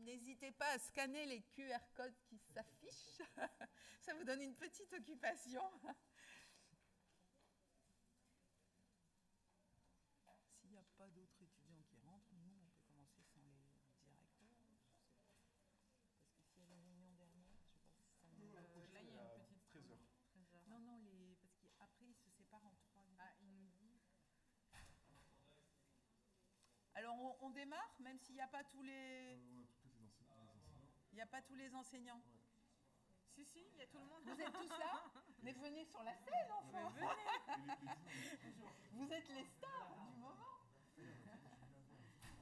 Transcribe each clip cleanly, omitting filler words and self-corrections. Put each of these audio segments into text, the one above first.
n'hésitez pas à scanner les QR codes qui s'affichent. Ça vous donne une petite occupation. S'il n'y a pas d'autres étudiants qui rentrent, nous, on peut commencer sans les directeurs. Parce que s'il y a une réunion dernière, je ne sais pas si ça nous... Là, il y a une petite... 13h. Non, non, parce qu'après, ils se séparent en 3 groupes. Ah, il nous dit... Alors, on démarre, même s'il n'y a pas tous les... On a tous les enseignants. Il n'y a pas tous les enseignants. Ouais. Si, si, il y a tout le monde. Vous êtes tous là? Mais venez sur la scène, enfin. Vous êtes les stars du moment.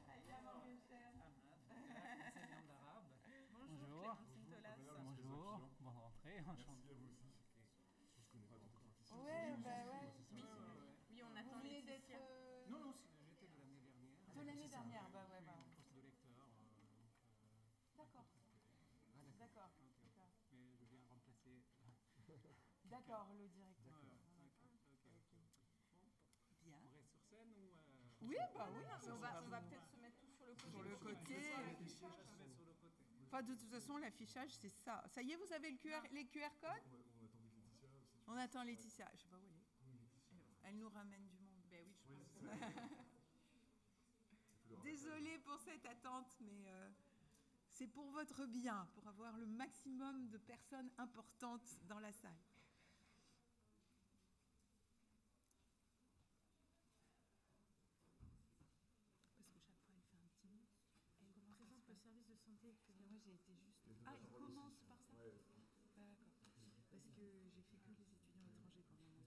Enseignante d'arabe. Bonjour, Clémentine Tolas. Bonjour, bonne rentrée, Merci enchanté. à vous aussi. Je ne connais pas beaucoup de Ouais, bah ouais. Oui, on attend Vous venez Laetitia. d'être... Non, non, j'étais de l'année dernière. De l'année dernière, bah ouais, bah. Poste de lecteur. D'accord. D'accord. Mais je viens remplacer. D'accord, le directeur. Bien. On reste sur scène ou. Oui, bah oui. On va peut-être se mettre tous sur le côté. Sur le côté. Je vais sur le côté. Enfin, de toute façon, l'affichage, c'est ça. Ça y est, vous avez les QR codes? On attend Laetitia aussi. On attend Laetitia. Je sais pas où elle est. Elle nous ramène du monde. Ben oui, je pense. Désolée pour cette attente, mais c'est pour votre bien, pour avoir le maximum de personnes importantes dans la salle. Parce que chaque fois, elle fait un petit mot. Elle Présente le service de santé. moi, j'ai été juste... Ah, il commence par ça? Ouais. D'accord. Parce que j'ai fait que les étudiants étrangers pendant un moment, c'était un peu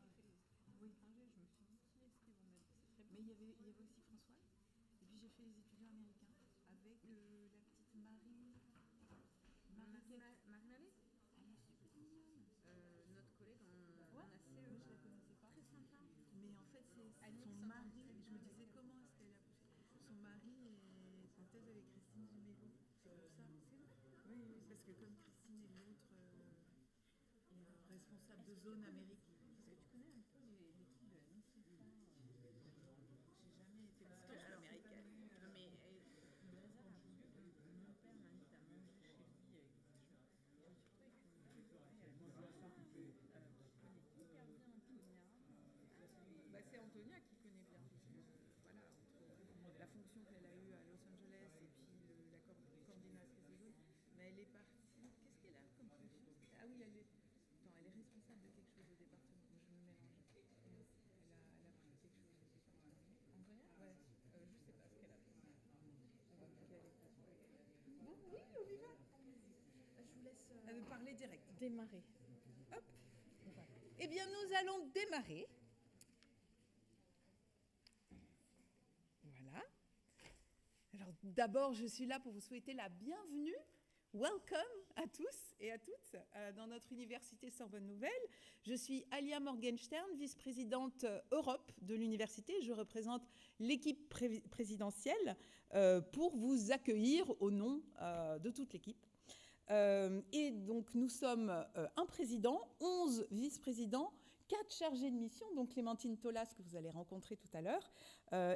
différent. Oui, étranger, je me suis dit, qui est-ce qu'ils vont mettre? Mais il y avait aussi Françoise. Et puis j'ai fait les étudiants américains avec la petite Marie. Marie-Marie, Elle est super mignonne. notre collègue en Ouais, ACE. moi je la connaissais pas. Très sympa. Mais en fait, c'est Annick son s'entend mari. très bien Je me disais comment est-ce qu'elle a poussé. Son mari est en thèse avec Christine Dumelo. C'est pour ça. C'est vrai? Oui, oui, parce que comme Christine et l'autre responsable de zone Amérique. Tu connais un peu l'équipe de la Miss J'ai jamais été Parce que, proche alors, américaine. non, mais mon père m'invite à manger chez lui. Je me suis retrouvée avec une je connais hyper bien Antonia. Bah, c'est Antonia qui connaît bien. Voilà, entre la fonction qu'elle a eue à Los Angeles et puis la coordinatrice des zones. Mais elle est partie. Qu'est-ce qu'elle a comme fonction? Ah oui, elle est responsable de quelque chose au département. Moi, je me mélange. Elle a pris quelque chose au département. Antonia? Ouais. Je sais pas ce qu'elle a fait. Bon, oui, on y va. Je vous laisse Parler direct. démarrer. Hop. Eh bien, nous allons démarrer. Voilà. Alors, d'abord, je suis là pour vous souhaiter la bienvenue. Welcome à tous et à toutes dans notre université Sorbonne Nouvelle. Je suis Alia Morgenstern, vice-présidente Europe de l'université. Je représente l'équipe présidentielle pour vous accueillir au nom de toute l'équipe. Et donc, nous sommes un président, 11 vice-présidents, 4 chargés de mission, donc Clémentine Tolas que vous allez rencontrer tout à l'heure.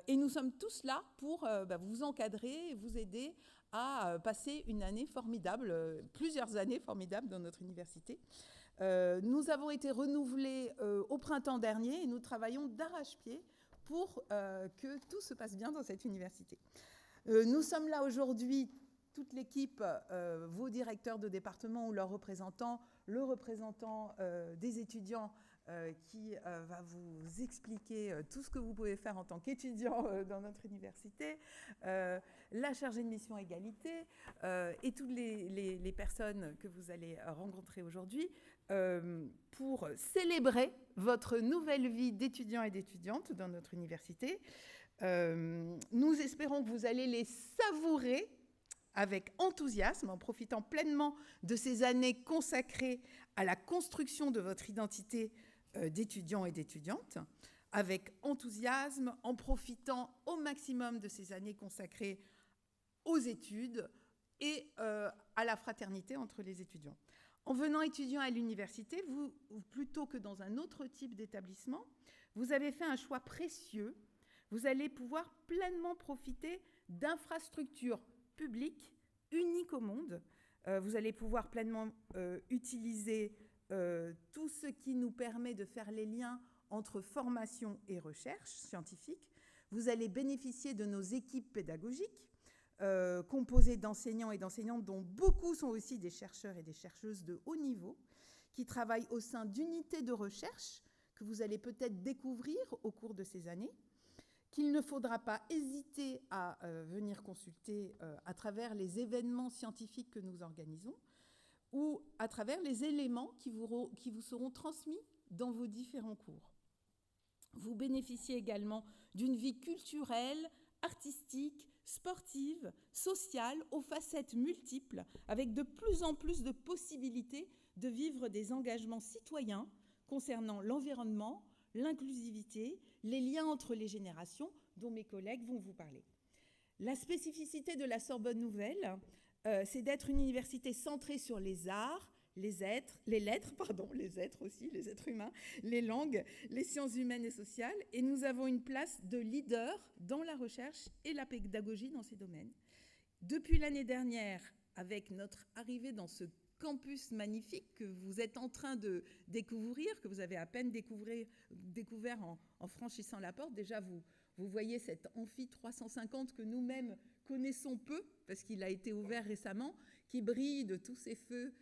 Et nous sommes tous là pour vous encadrer et vous aider à passer une année formidable, plusieurs années formidables dans notre université. Nous avons été renouvelés au printemps dernier et nous travaillons d'arrache-pied pour que tout se passe bien dans cette université. Nous sommes là aujourd'hui, toute l'équipe, vos directeurs de département ou leurs représentants, le représentant des étudiants qui va vous expliquer tout ce que vous pouvez faire en tant qu'étudiant dans notre université, la chargée de mission égalité et toutes les personnes que vous allez rencontrer aujourd'hui pour célébrer votre nouvelle vie d'étudiants et d'étudiantes dans notre université. Nous espérons que vous allez les savourer avec enthousiasme, en profitant pleinement de ces années consacrées à la construction de votre identité d'étudiants et d'étudiantes, avec enthousiasme, en profitant au maximum de ces années consacrées aux études et à la fraternité entre les étudiants. En venant étudiant à l'université, vous, plutôt que dans un autre type d'établissement, vous avez fait un choix précieux. Vous allez pouvoir pleinement profiter d'infrastructures public unique au monde. Vous allez pouvoir pleinement utiliser tout ce qui nous permet de faire les liens entre formation et recherche scientifique. Vous allez bénéficier de nos équipes pédagogiques composées d'enseignants et d'enseignantes dont beaucoup sont aussi des chercheurs et des chercheuses de haut niveau qui travaillent au sein d'unités de recherche que vous allez peut-être découvrir au cours de ces années, qu'il ne faudra pas hésiter à venir consulter à travers les événements scientifiques que nous organisons ou à travers les éléments qui vous seront transmis dans vos différents cours. Vous bénéficiez également d'une vie culturelle, artistique, sportive, sociale, aux facettes multiples, avec de plus en plus de possibilités de vivre des engagements citoyens concernant l'environnement, l'inclusivité, les liens entre les générations, dont mes collègues vont vous parler. La spécificité de la Sorbonne Nouvelle, c'est d'être une université centrée sur les arts, les êtres aussi, les êtres humains, les langues, les sciences humaines et sociales, et nous avons une place de leader dans la recherche et la pédagogie dans ces domaines. Depuis l'année dernière, avec notre arrivée dans ce campus magnifique que vous êtes en train de découvrir, que vous avez à peine découvert en franchissant la porte, déjà vous voyez cet amphi 350 que nous-mêmes connaissons peu, parce qu'il a été ouvert récemment, qui brille de tous ses feux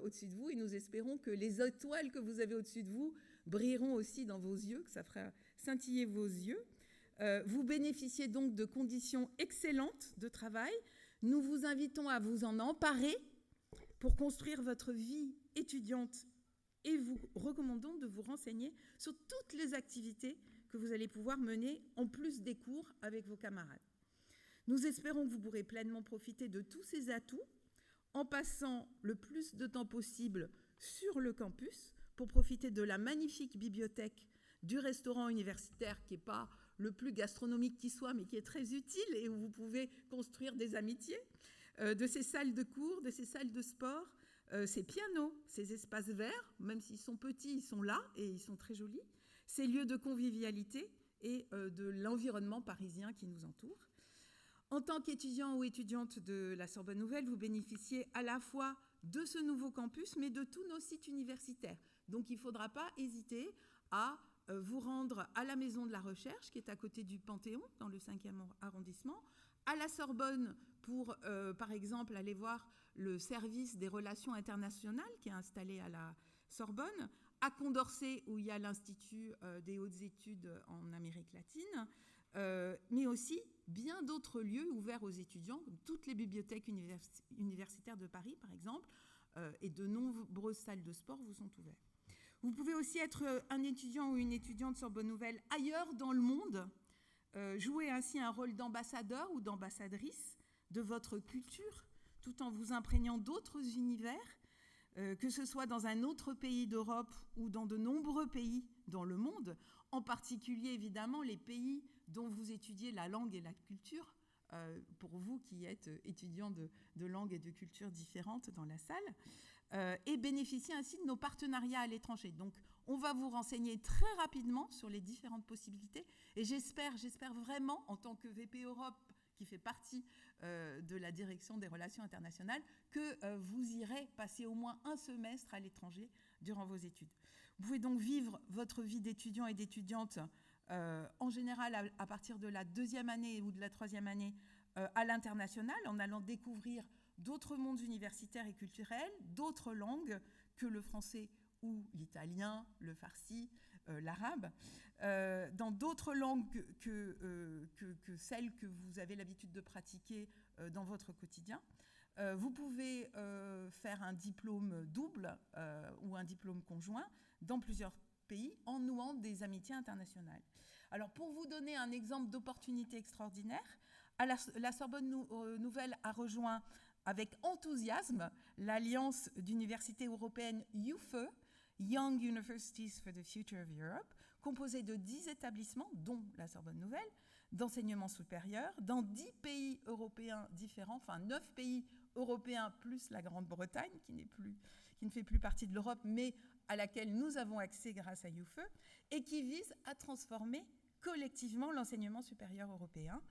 au-dessus de vous, et nous espérons que les étoiles que vous avez au-dessus de vous brilleront aussi dans vos yeux, que ça fera scintiller vos yeux. Vous bénéficiez donc de conditions excellentes de travail. Nous vous invitons à vous en emparer pour construire votre vie étudiante et vous recommandons de vous renseigner sur toutes les activités que vous allez pouvoir mener en plus des cours avec vos camarades. Nous espérons que vous pourrez pleinement profiter de tous ces atouts en passant le plus de temps possible sur le campus pour profiter de la magnifique bibliothèque du restaurant universitaire qui n'est pas le plus gastronomique qui soit, mais qui est très utile et où vous pouvez construire des amitiés, de ces salles de cours, de ces salles de sport, ces pianos, ces espaces verts, même s'ils sont petits, ils sont là et ils sont très jolis, ces lieux de convivialité et de l'environnement parisien qui nous entoure. En tant qu'étudiant ou étudiante de la Sorbonne Nouvelle, vous bénéficiez à la fois de ce nouveau campus, mais de tous nos sites universitaires. Donc il ne faudra pas hésiter à vous rendre à la Maison de la Recherche, qui est à côté du Panthéon, dans le 5e arrondissement, à la Sorbonne pour, par exemple, aller voir le service des relations internationales qui est installé à la Sorbonne, à Condorcet, où il y a l'Institut des hautes études en Amérique latine, mais aussi bien d'autres lieux ouverts aux étudiants, comme toutes les bibliothèques universitaires de Paris, par exemple, et de nombreuses salles de sport vous sont ouvertes. Vous pouvez aussi être un étudiant ou une étudiante Sorbonne Nouvelle ailleurs dans le monde, jouer ainsi un rôle d'ambassadeur ou d'ambassadrice de votre culture, tout en vous imprégnant d'autres univers, que ce soit dans un autre pays d'Europe ou dans de nombreux pays dans le monde, en particulier évidemment les pays dont vous étudiez la langue et la culture, pour vous qui êtes étudiants de langues et de cultures différentes dans la salle, et bénéficier ainsi de nos partenariats à l'étranger. Donc on va vous renseigner très rapidement sur les différentes possibilités et j'espère vraiment, en tant que VP Europe, qui fait partie de la direction des relations internationales, que vous irez passer au moins un semestre à l'étranger durant vos études. Vous pouvez donc vivre votre vie d'étudiant et d'étudiante en général à partir de la 2e année ou de la 3e année à l'international, en allant découvrir d'autres mondes universitaires et culturels, d'autres langues que le français ou l'italien, le farsi, l'arabe, dans d'autres langues que celles que vous avez l'habitude de pratiquer dans votre quotidien. Vous pouvez faire un diplôme double ou un diplôme conjoint dans plusieurs pays en nouant des amitiés internationales. Alors, pour vous donner un exemple d'opportunité extraordinaire, la Sorbonne Nouvelle a rejoint avec enthousiasme l'Alliance d'universités européennes UFE, Young Universities for the Future of Europe, composée de 10 établissements, dont la Sorbonne Nouvelle, d'enseignement supérieur, dans 10 pays européens différents, enfin 9 pays européens plus la Grande-Bretagne, qui ne fait plus partie de l'Europe, mais à laquelle nous avons accès grâce à UFE, et qui vise à transformer collectivement l'enseignement supérieur européen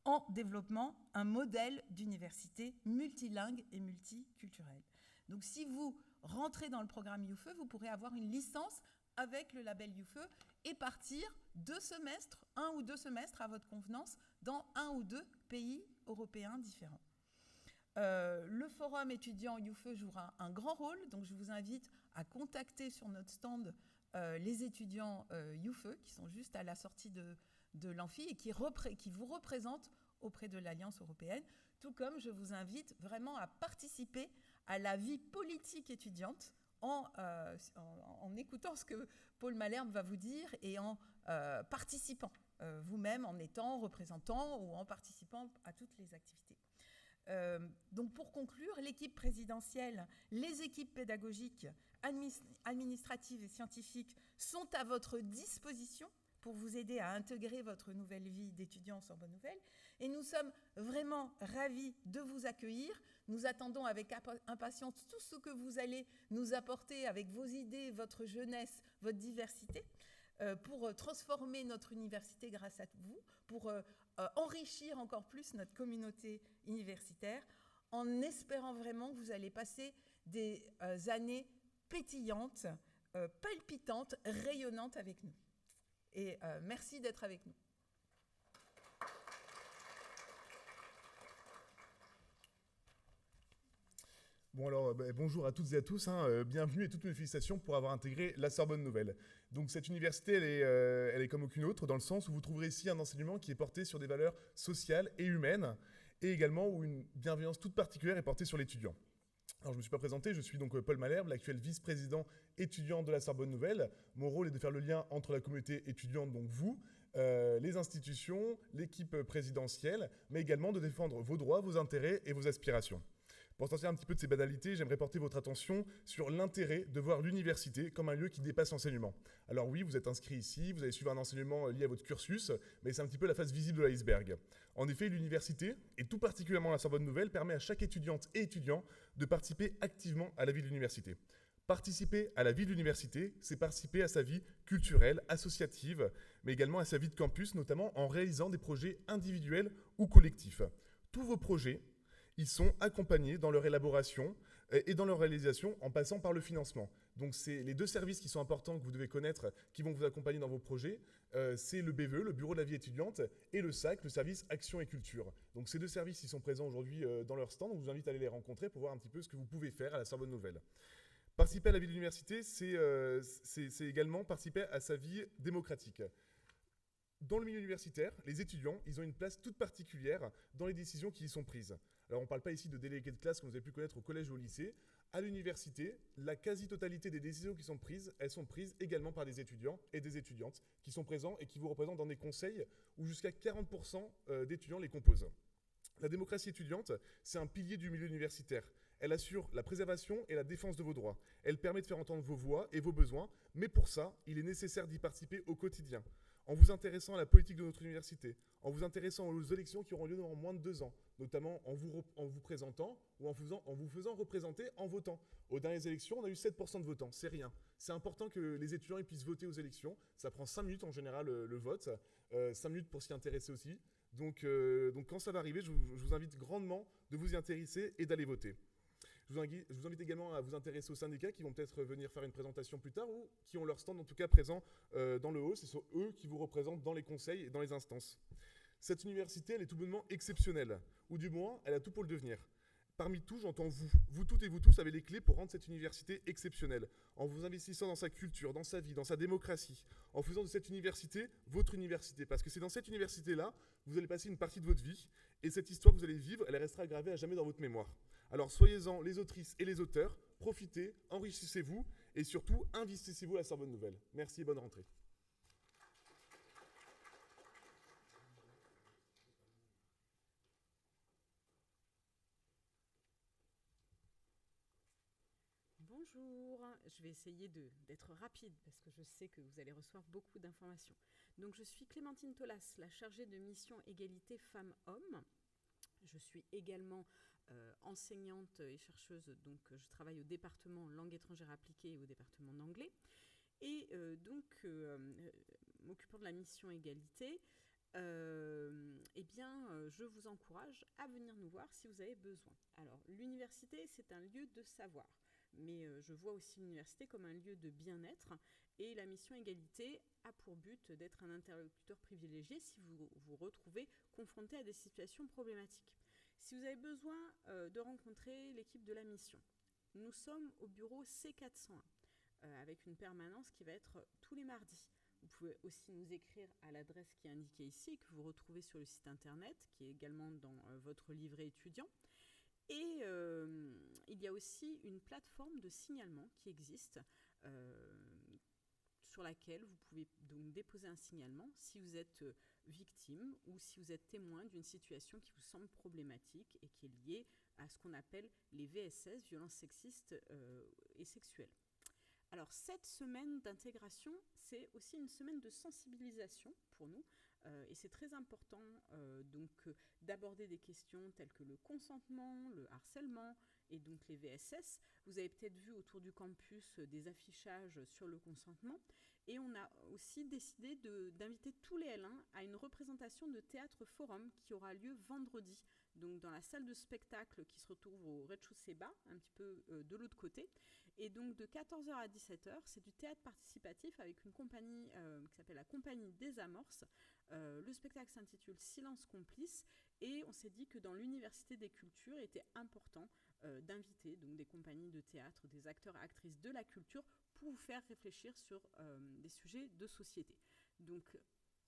en développant un modèle d'université multilingue et multiculturelle. Donc si vous rentrez dans le programme UFE, vous pourrez avoir une licence avec le label UFE et partir 2 semestres, 1 ou 2 semestres à votre convenance, dans 1 ou 2 pays européens différents. Le forum étudiant UFE jouera un grand rôle, donc je vous invite à contacter sur notre stand les étudiants UFE qui sont juste à la sortie de l'amphi et qui vous représentent auprès de l'Alliance européenne, tout comme je vous invite vraiment à participer à la vie politique étudiante en écoutant ce que Paul Malherbe va vous dire et en participant vous-même, en étant représentant ou en participant à toutes les activités. Donc pour conclure, l'équipe présidentielle, les équipes pédagogiques, administratives et scientifiques sont à votre disposition pour vous aider à intégrer votre nouvelle vie d'étudiant en Sorbonne Nouvelle. Et nous sommes vraiment ravis de vous accueillir. Nous attendons avec impatience tout ce que vous allez nous apporter avec vos idées, votre jeunesse, votre diversité, pour transformer notre université grâce à vous, pour enrichir encore plus notre communauté universitaire, en espérant vraiment que vous allez passer des années pétillantes, palpitantes, rayonnantes avec nous. Et merci d'être avec nous. Bon alors, bonjour à toutes et à tous, bienvenue et toutes mes félicitations pour avoir intégré la Sorbonne Nouvelle. Donc cette université, elle est comme aucune autre, dans le sens où vous trouverez ici un enseignement qui est porté sur des valeurs sociales et humaines, et également où une bienveillance toute particulière est portée sur l'étudiant. Alors je ne me suis pas présenté, je suis donc Paul Malherbe, l'actuel vice-président étudiant de la Sorbonne Nouvelle. Mon rôle est de faire le lien entre la communauté étudiante, donc vous, les institutions, l'équipe présidentielle, mais également de défendre vos droits, vos intérêts et vos aspirations. Pour sortir un petit peu de ces banalités, j'aimerais porter votre attention sur l'intérêt de voir l'université comme un lieu qui dépasse l'enseignement. Alors oui, vous êtes inscrit ici, vous allez suivre un enseignement lié à votre cursus, mais c'est un petit peu la face visible de l'iceberg. En effet, l'université, et tout particulièrement la Sorbonne Nouvelle, permet à chaque étudiante et étudiant de participer activement à la vie de l'université. Participer à la vie de l'université, c'est participer à sa vie culturelle, associative, mais également à sa vie de campus, notamment en réalisant des projets individuels ou collectifs. Tous vos projets, ils sont accompagnés dans leur élaboration et dans leur réalisation en passant par le financement. Donc c'est les 2 services qui sont importants que vous devez connaître, qui vont vous accompagner dans vos projets. C'est le BVE, le Bureau de la vie étudiante, et le SAC, le service Action et Culture. Donc ces 2 services, ils sont présents aujourd'hui dans leur stand. Donc je vous invite à aller les rencontrer pour voir un petit peu ce que vous pouvez faire à la Sorbonne Nouvelle. Participer à la vie de l'université, c'est également participer à sa vie démocratique. Dans le milieu universitaire, les étudiants, ils ont une place toute particulière dans les décisions qui y sont prises. Alors on ne parle pas ici de délégués de classe comme vous avez pu connaître au collège ou au lycée. À l'université, la quasi-totalité des décisions qui sont prises, elles sont prises également par des étudiants et des étudiantes qui sont présents et qui vous représentent dans des conseils où jusqu'à 40% d'étudiants les composent. La démocratie étudiante, c'est un pilier du milieu universitaire. Elle assure la préservation et la défense de vos droits. Elle permet de faire entendre vos voix et vos besoins, mais pour ça, il est nécessaire d'y participer au quotidien. En vous intéressant à la politique de notre université, en vous intéressant aux élections qui auront lieu dans moins de 2 ans, notamment en vous présentant ou en vous faisant représenter en votant. Aux dernières élections, on a eu 7% de votants, c'est rien. C'est important que les étudiants puissent voter aux élections. Ça prend 5 minutes en général le vote, 5 minutes pour s'y intéresser aussi. Donc quand ça va arriver, je vous invite grandement de vous y intéresser et d'aller voter. Je vous invite également à vous intéresser aux syndicats qui vont peut-être venir faire une présentation plus tard ou qui ont leur stand en tout cas présent dans le hall. Ce sont eux qui vous représentent dans les conseils et dans les instances. Cette université, elle est tout bonnement exceptionnelle, ou du moins, elle a tout pour le devenir. Parmi tout, j'entends vous. Vous toutes et vous tous avez les clés pour rendre cette université exceptionnelle, en vous investissant dans sa culture, dans sa vie, dans sa démocratie, en faisant de cette université votre université. Parce que c'est dans cette université-là, vous allez passer une partie de votre vie, et cette histoire que vous allez vivre, elle restera gravée à jamais dans votre mémoire. Alors soyez-en les autrices et les auteurs, profitez, enrichissez-vous, et surtout, investissez-vous à la Sorbonne Nouvelle. Merci et bonne rentrée. Bonjour, je vais essayer d'être rapide parce que je sais que vous allez recevoir beaucoup d'informations. Donc je suis Clémentine Tolas, la chargée de mission égalité femmes-hommes. Je suis également enseignante et chercheuse, donc je travaille au département langue étrangère appliquée et au département d'anglais. Et m'occupant de la mission égalité, je vous encourage à venir nous voir si vous avez besoin. Alors, l'université, c'est un lieu de savoir, mais je vois aussi l'université comme un lieu de bien-être, et la mission égalité a pour but d'être un interlocuteur privilégié si vous vous retrouvez confronté à des situations problématiques. Si vous avez besoin de rencontrer l'équipe de la mission, nous sommes au bureau C401, avec une permanence qui va être tous les mardis. Vous pouvez aussi nous écrire à l'adresse qui est indiquée ici, que vous retrouvez sur le site internet, qui est également dans votre livret étudiant. Et il y a aussi une plateforme de signalement qui existe, sur laquelle vous pouvez donc déposer un signalement si vous êtes victime ou si vous êtes témoin d'une situation qui vous semble problématique et qui est liée à ce qu'on appelle les VSS, violences sexistes et sexuelles. Alors, cette semaine d'intégration, c'est aussi une semaine de sensibilisation pour nous. Et c'est très important d'aborder des questions telles que le consentement, le harcèlement et donc les VSS. Vous avez peut-être vu autour du campus des affichages sur le consentement. Et on a aussi décidé d'inviter tous les L1 à une représentation de théâtre forum qui aura lieu vendredi, donc dans la salle de spectacle qui se retrouve au rez-de-chaussée bas, un petit peu de l'autre côté. Et donc de 14h à 17h, c'est du théâtre participatif avec une compagnie qui s'appelle la Compagnie des Amorces. Le spectacle s'intitule Silence complice et on s'est dit que dans l'Université des Cultures, il était important d'inviter donc des compagnies de théâtre, des acteurs et actrices de la culture pour vous faire réfléchir sur des sujets de société. Donc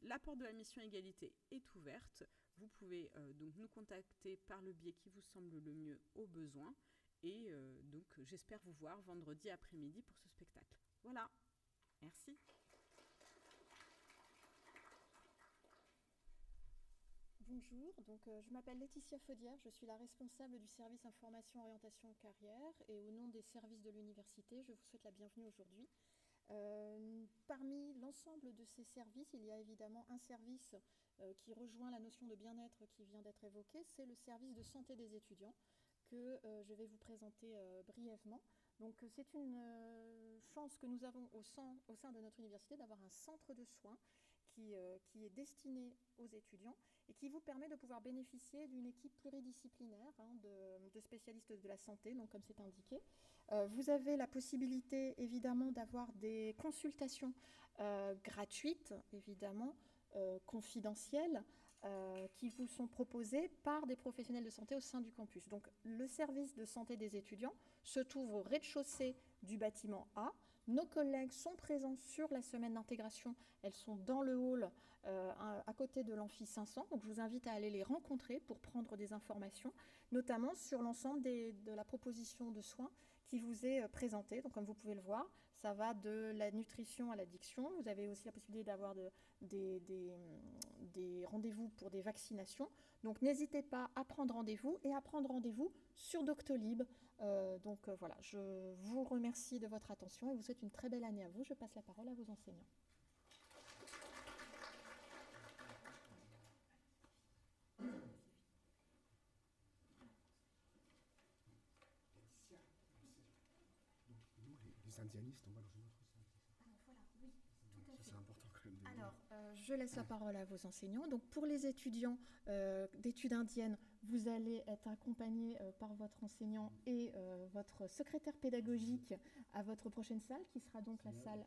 la porte de la mission égalité est ouverte. Vous pouvez donc nous contacter par le biais qui vous semble le mieux au besoin. Et donc j'espère vous voir vendredi après-midi pour ce spectacle. Voilà, merci. Bonjour, donc je m'appelle Laetitia Faudière, je suis la responsable du service information orientation carrière et au nom des services de l'université, je vous souhaite la bienvenue aujourd'hui. Parmi l'ensemble de ces services, il y a évidemment un service qui rejoint la notion de bien-être qui vient d'être évoquée, c'est le service de santé des étudiants que je vais vous présenter brièvement. Donc c'est une chance que nous avons au sein de notre université d'avoir un centre de soins qui est destiné aux étudiants et qui vous permet de pouvoir bénéficier d'une équipe pluridisciplinaire de spécialistes de la santé, donc comme c'est indiqué. Vous avez la possibilité évidemment d'avoir des consultations gratuites, évidemment, confidentielles, qui vous sont proposées par des professionnels de santé au sein du campus. Donc le service de santé des étudiants se trouve au rez-de-chaussée du bâtiment A. Nos collègues sont présents sur la semaine d'intégration. Elles sont dans le hall à côté de l'amphi 500. Donc je vous invite à aller les rencontrer pour prendre des informations, notamment sur l'ensemble de la proposition de soins qui vous est présentée. Donc comme vous pouvez le voir, ça va de la nutrition à l'addiction. Vous avez aussi la possibilité d'avoir des rendez-vous pour des vaccinations. Donc n'hésitez pas à prendre rendez-vous et à prendre rendez-vous sur Doctolib. Voilà, je vous remercie de votre attention et vous souhaite une très belle année à vous. Je passe la parole à vos enseignants. Les indianistes, on va dans une autre salle. Voilà, oui, tout à fait. C'est important quand même. Alors, je laisse la parole à vos enseignants. Donc, pour les étudiants d'études indiennes, vous allez être accompagnés par votre enseignant et votre secrétaire pédagogique à votre prochaine salle, qui sera donc la salle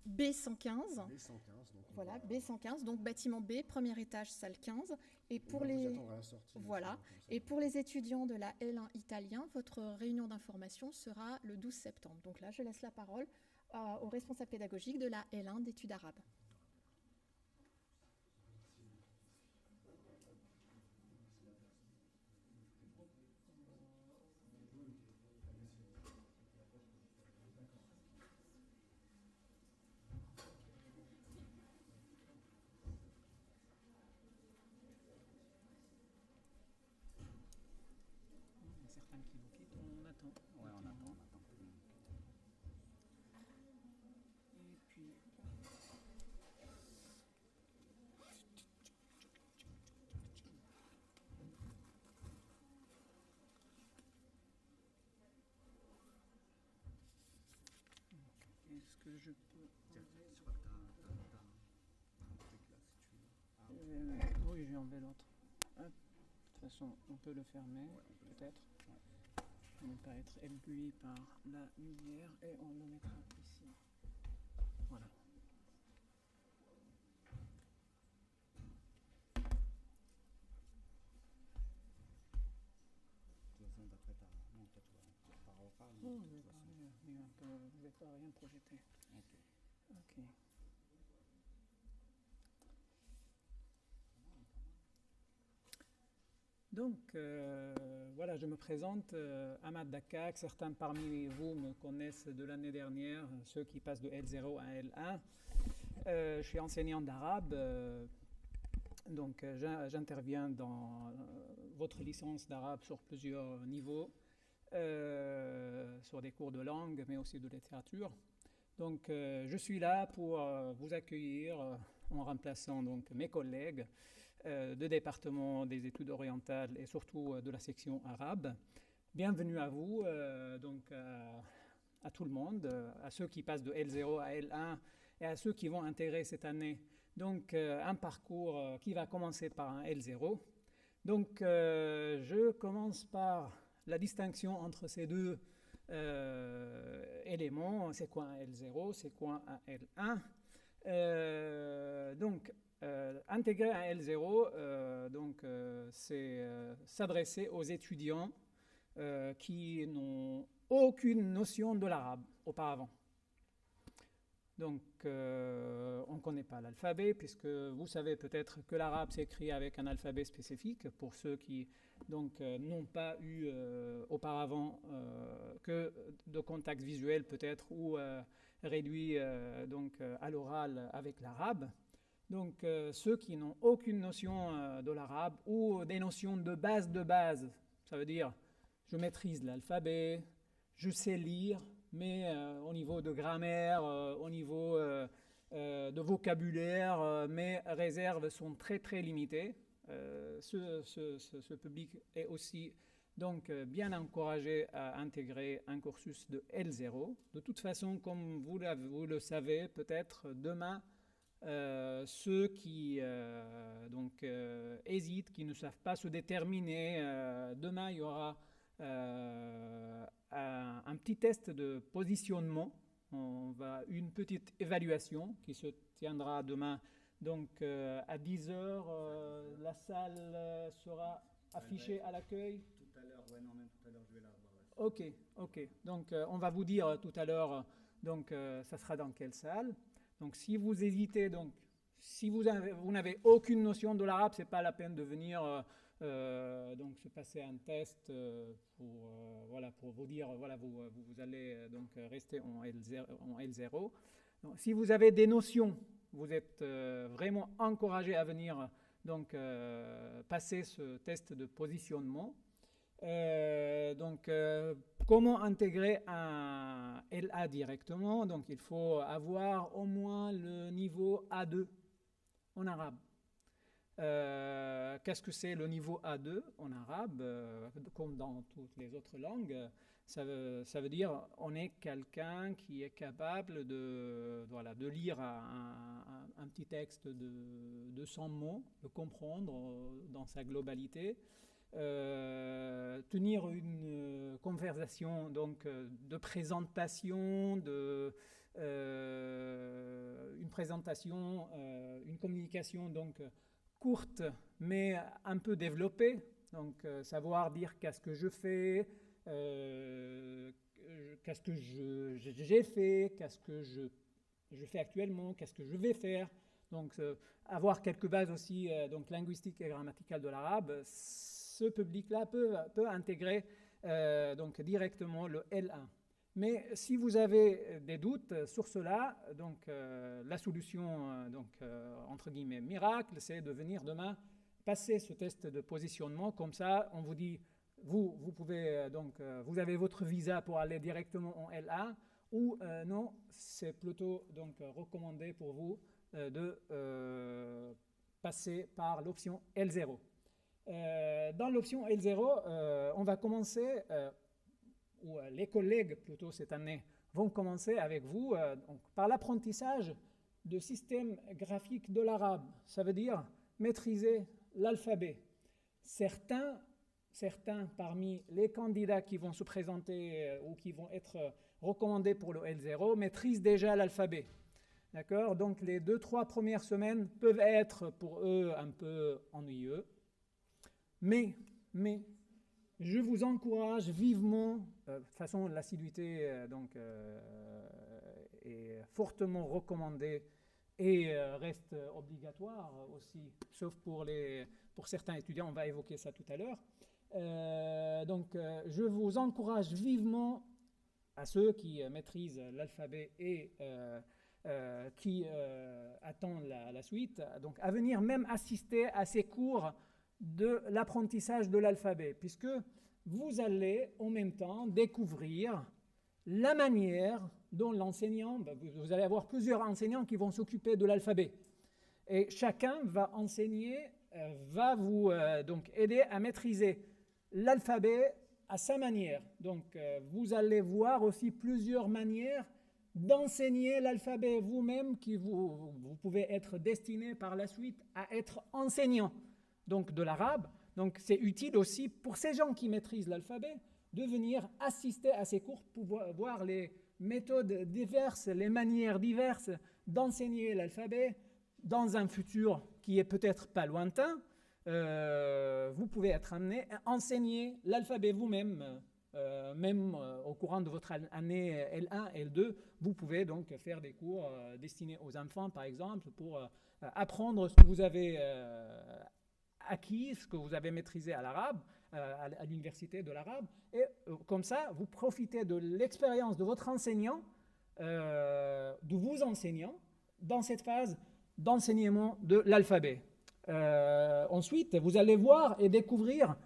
B115. B115, donc voilà, B115, donc bâtiment B, premier étage, salle 15. Et pour les voilà, et pour les étudiants de la L1 italien, votre réunion d'information sera le 12 septembre. Donc là, je laisse la parole au responsable pédagogique de la L1 d'études arabes. Il y a certains qui vous quittent, on attend. Ouais, on attend. Et puis, est-ce que je peux Tiens, je crois que t'as un truc là, si tu veux. Oui, j'ai enlevé l'autre. Hop. De toute façon, on peut le fermer, peut-être. Pour ne pas être ébloui par la lumière. Et on le mettra ici. Voilà. De toute façon, d'après ta... Non, toi, tu vas par oral. Oh, De je vais toute façon. parler, mais un peu, je vais pas rien projeter. Ok. Ok. Donc, voilà, je me présente, Ahmad Dakak. Certains parmi vous me connaissent de l'année dernière, ceux qui passent de L0 à L1. Je suis enseignant d'arabe, donc j'interviens dans votre licence d'arabe sur plusieurs niveaux, sur des cours de langue, mais aussi de littérature. Donc, je suis là pour vous accueillir en remplaçant donc mes collègues de département des études orientales et surtout de la section arabe. Bienvenue à vous, donc à tout le monde, à ceux qui passent de L0 à L1 et à ceux qui vont intégrer cette année donc un parcours qui va commencer par un L0. Donc je commence par la distinction entre ces deux éléments. C'est quoi un L0, c'est quoi un L1. Donc intégrer un L0, c'est s'adresser aux étudiants qui n'ont aucune notion de l'arabe auparavant. Donc, on ne connaît pas l'alphabet, puisque vous savez peut-être que l'arabe s'écrit avec un alphabet spécifique pour ceux qui n'ont pas eu auparavant que de contact visuel peut-être ou réduit à l'oral avec l'arabe. Donc, ceux qui n'ont aucune notion de l'arabe ou des notions de base, ça veut dire je maîtrise l'alphabet, je sais lire, mais au niveau de grammaire, au niveau de vocabulaire, mes réserves sont très très limitées. Ce public est aussi donc bien encouragé à intégrer un cursus de L0. De toute façon, comme vous le savez, peut-être demain, ceux qui hésitent, qui ne savent pas se déterminer, demain il y aura un petit test de positionnement. Une petite évaluation qui se tiendra demain. Donc à 10h, la salle sera affichée à l'accueil. Tout à l'heure, ouais, non, même tout à l'heure, je vais la voir. Ok. Donc on va vous dire tout à l'heure, ça sera dans quelle salle. Donc si vous hésitez, si vous n'avez aucune notion de l'arabe, c'est pas la peine de venir se passer un test pour vous dire vous allez rester en L0. Donc, si vous avez des notions, vous êtes vraiment encouragé à venir passer ce test de positionnement. Comment intégrer un LA directement? Donc il faut avoir au moins le niveau A2 en arabe. Qu'est-ce que c'est le niveau A2 en arabe? Comme dans toutes les autres langues, ça veut dire on est quelqu'un qui est capable de lire un petit texte de 200 mots, de comprendre dans sa globalité, tenir une conversation de présentation, une communication courte mais un peu développée, savoir dire qu'est-ce que je fais, qu'est-ce que j'ai fait, qu'est-ce que je fais actuellement, qu'est-ce que je vais faire. Avoir quelques bases aussi linguistiques et grammaticales de l'arabe. Ce public-là peut intégrer directement le L1. Mais si vous avez des doutes sur cela, la solution, entre guillemets, miracle, c'est de venir demain passer ce test de positionnement. Comme ça, on vous dit, vous pouvez, vous avez votre visa pour aller directement en L1, ou non, c'est plutôt recommandé pour vous de passer par l'option L0. Dans l'option L0, on va commencer... ou les collègues plutôt cette année vont commencer avec vous par l'apprentissage de système graphique de l'arabe. Ça veut dire maîtriser l'alphabet. Certains parmi les candidats qui vont se présenter ou qui vont être recommandés pour le L0 maîtrisent déjà l'alphabet. D'accord? Donc les 2-3 premières semaines peuvent être pour eux un peu ennuyeux. Mais je vous encourage vivement, de toute façon l'assiduité est fortement recommandée et reste obligatoire aussi, sauf pour certains étudiants, on va évoquer ça tout à l'heure. Je vous encourage vivement à ceux qui maîtrisent l'alphabet et qui attendent la suite, donc à venir même assister à ces cours de l'apprentissage de l'alphabet, puisque vous allez en même temps découvrir la manière dont l'enseignant, vous allez avoir plusieurs enseignants qui vont s'occuper de l'alphabet, et chacun va enseigner, va vous donc aider à maîtriser l'alphabet à sa manière. Donc vous allez voir aussi plusieurs manières d'enseigner l'alphabet vous-même, qui vous pouvez être destiné par la suite à être enseignant donc de l'arabe. Donc c'est utile aussi pour ces gens qui maîtrisent l'alphabet de venir assister à ces cours pour voir les méthodes diverses, les manières diverses d'enseigner l'alphabet dans un futur qui est peut-être pas lointain. Vous pouvez être amené à enseigner l'alphabet vous-même, même au courant de votre année L1, L2, vous pouvez donc faire des cours destinés aux enfants, par exemple, pour apprendre ce que vous avez acquis, ce que vous avez maîtrisé à l'arabe, à l'université de l'arabe, et comme ça, vous profitez de l'expérience de votre enseignant, de vos enseignants, dans cette phase d'enseignement de l'alphabet. Ensuite, vous allez voir et découvrir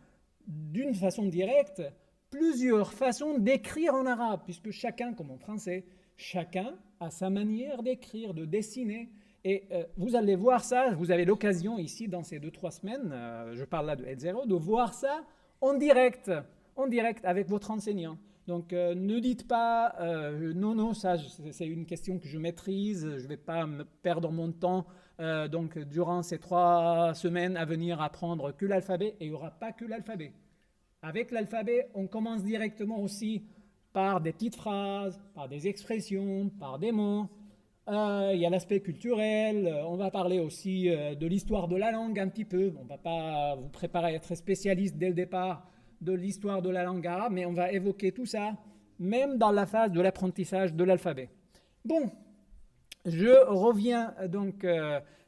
d'une façon directe plusieurs façons d'écrire en arabe, puisque chacun, comme en français, chacun a sa manière d'écrire, de dessiner. Et vous allez voir ça, vous avez l'occasion ici, dans ces 2-3 semaines, je parle là de L0, de voir ça en direct avec votre enseignant. Donc ne dites pas non, ça c'est une question que je maîtrise, je ne vais pas me perdre mon temps donc durant ces 3 semaines à venir apprendre que l'alphabet, et il n'y aura pas que l'alphabet. Avec l'alphabet, on commence directement aussi par des petites phrases, par des expressions, par des mots. Il y a l'aspect culturel, on va parler aussi de l'histoire de la langue un petit peu. On ne va pas vous préparer à être spécialiste dès le départ de l'histoire de la langue arabe, mais on va évoquer tout ça, même dans la phase de l'apprentissage de l'alphabet. Bon, je reviens donc,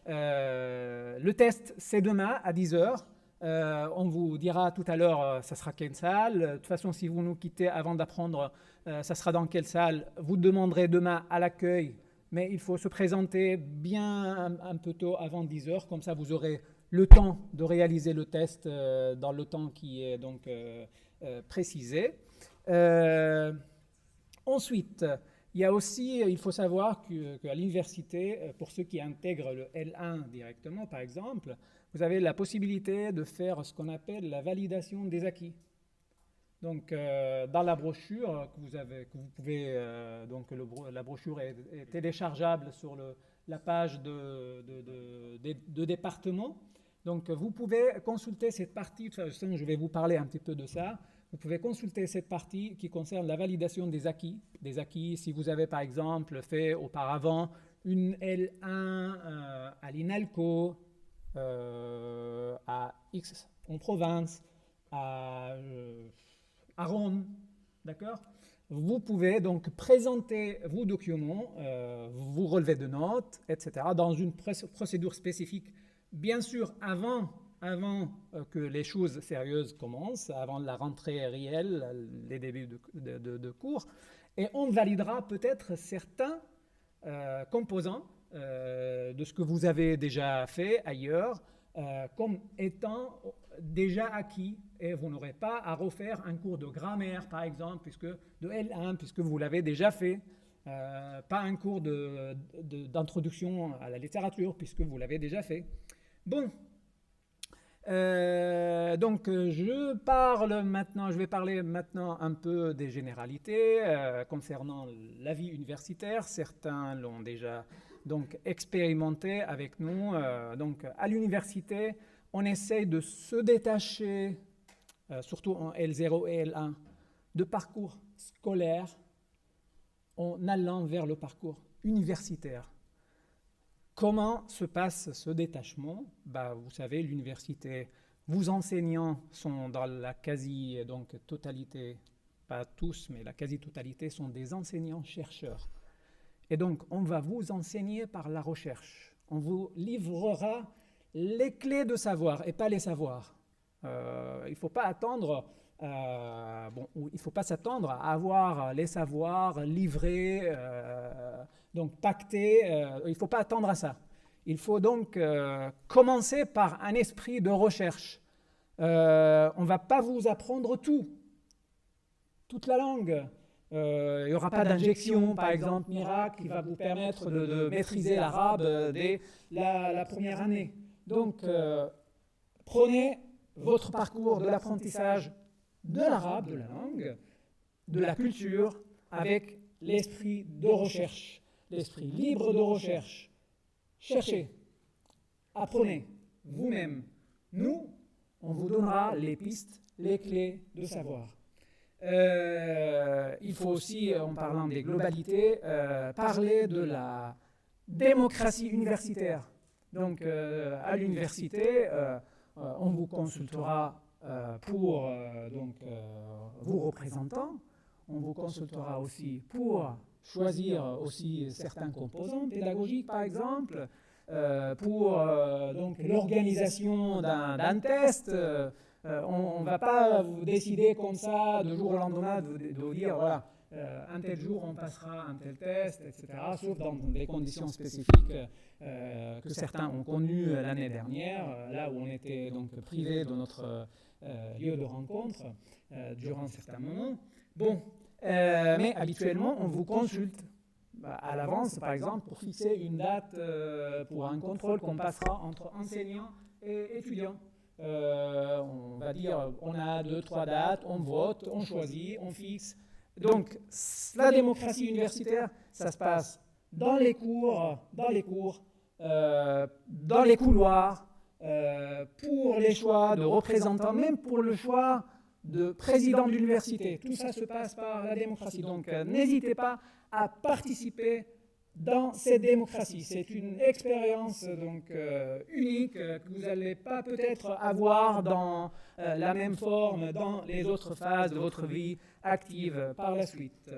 le test c'est demain à 10h. On vous dira tout à l'heure, ça sera quelle salle. De toute façon, si vous nous quittez avant d'apprendre, ça sera dans quelle salle. Vous demanderez demain à l'accueil, mais il faut se présenter bien un peu tôt avant 10h, comme ça vous aurez le temps de réaliser le test dans le temps qui est donc précisé. Ensuite, il faut savoir qu'à l'université, pour ceux qui intègrent le L1 directement, par exemple, vous avez la possibilité de faire ce qu'on appelle la validation des acquis. Donc, dans la brochure que vous pouvez, la brochure est téléchargeable sur la page de département. Donc, vous pouvez consulter cette partie. De toute façon, je vais vous parler un petit peu de ça. Vous pouvez consulter cette partie qui concerne la validation des acquis. Des acquis, si vous avez par exemple fait auparavant une L1 à l'INALCO, à X en province, à Rome, d'accord ? Vous pouvez donc présenter vos documents, vos relevés de notes, etc., dans une procédure spécifique, bien sûr avant que les choses sérieuses commencent, avant la rentrée réelle, les débuts de cours, et on validera peut-être certains composants de ce que vous avez déjà fait ailleurs, comme étant déjà acquis, et vous n'aurez pas à refaire un cours de grammaire, par exemple, de L1, puisque vous l'avez déjà fait, pas un cours d'introduction à la littérature, puisque vous l'avez déjà fait. Bon, donc je vais parler maintenant un peu des généralités concernant la vie universitaire. Certains l'ont déjà donc expérimenter avec nous. Donc à l'université, on essaye de se détacher, surtout en L0 et L1, de parcours scolaires en allant vers le parcours universitaire. Comment se passe ce détachement? Vous savez, l'université, vos enseignants sont dans la quasi-totalité, pas tous, mais la quasi-totalité sont des enseignants-chercheurs. Et donc, on va vous enseigner par la recherche. On vous livrera les clés de savoir et pas les savoirs. Il ne faut pas attendre, il faut pas s'attendre à avoir les savoirs livrés, donc pactés. Il ne faut pas attendre à ça. Il faut donc commencer par un esprit de recherche. On ne va pas vous apprendre toute la langue. Il n'y aura pas d'injection, par exemple, miracle, qui va vous permettre de maîtriser l'arabe dès la première année. Donc, prenez votre parcours de l'apprentissage de l'arabe, de la langue, de la culture, avec l'esprit de recherche, l'esprit libre de recherche. Cherchez, apprenez vous-même. Nous, on vous donnera les pistes, les clés de savoir. Il faut aussi, en parlant des globalités, parler de la démocratie universitaire. Donc, à l'université, on vous consultera pour vos représentants. On vous consultera aussi pour choisir aussi certains composants pédagogiques, par exemple, pour l'organisation d'un test. On ne va pas vous décider comme ça, de jour au lendemain, de vous dire, voilà, un tel jour, on passera un tel test, etc., sauf dans des conditions spécifiques que certains ont connues l'année dernière, là où on était donc privé de notre lieu de rencontre durant certains moments. Bon, mais habituellement, on vous consulte à l'avance, par exemple, pour fixer une date pour un contrôle qu'on passera entre enseignants et étudiants. On va dire, on a 2-3 dates, on vote, on choisit, on fixe. Donc, la démocratie universitaire, ça se passe dans les cours, dans les couloirs, pour les choix de représentants, même pour le choix de président de l'université. Tout ça se passe par la démocratie. Donc, n'hésitez pas à participer dans cette démocratie. C'est une expérience unique que vous n'allez pas peut-être avoir dans la même forme dans les autres phases de votre vie active par la suite.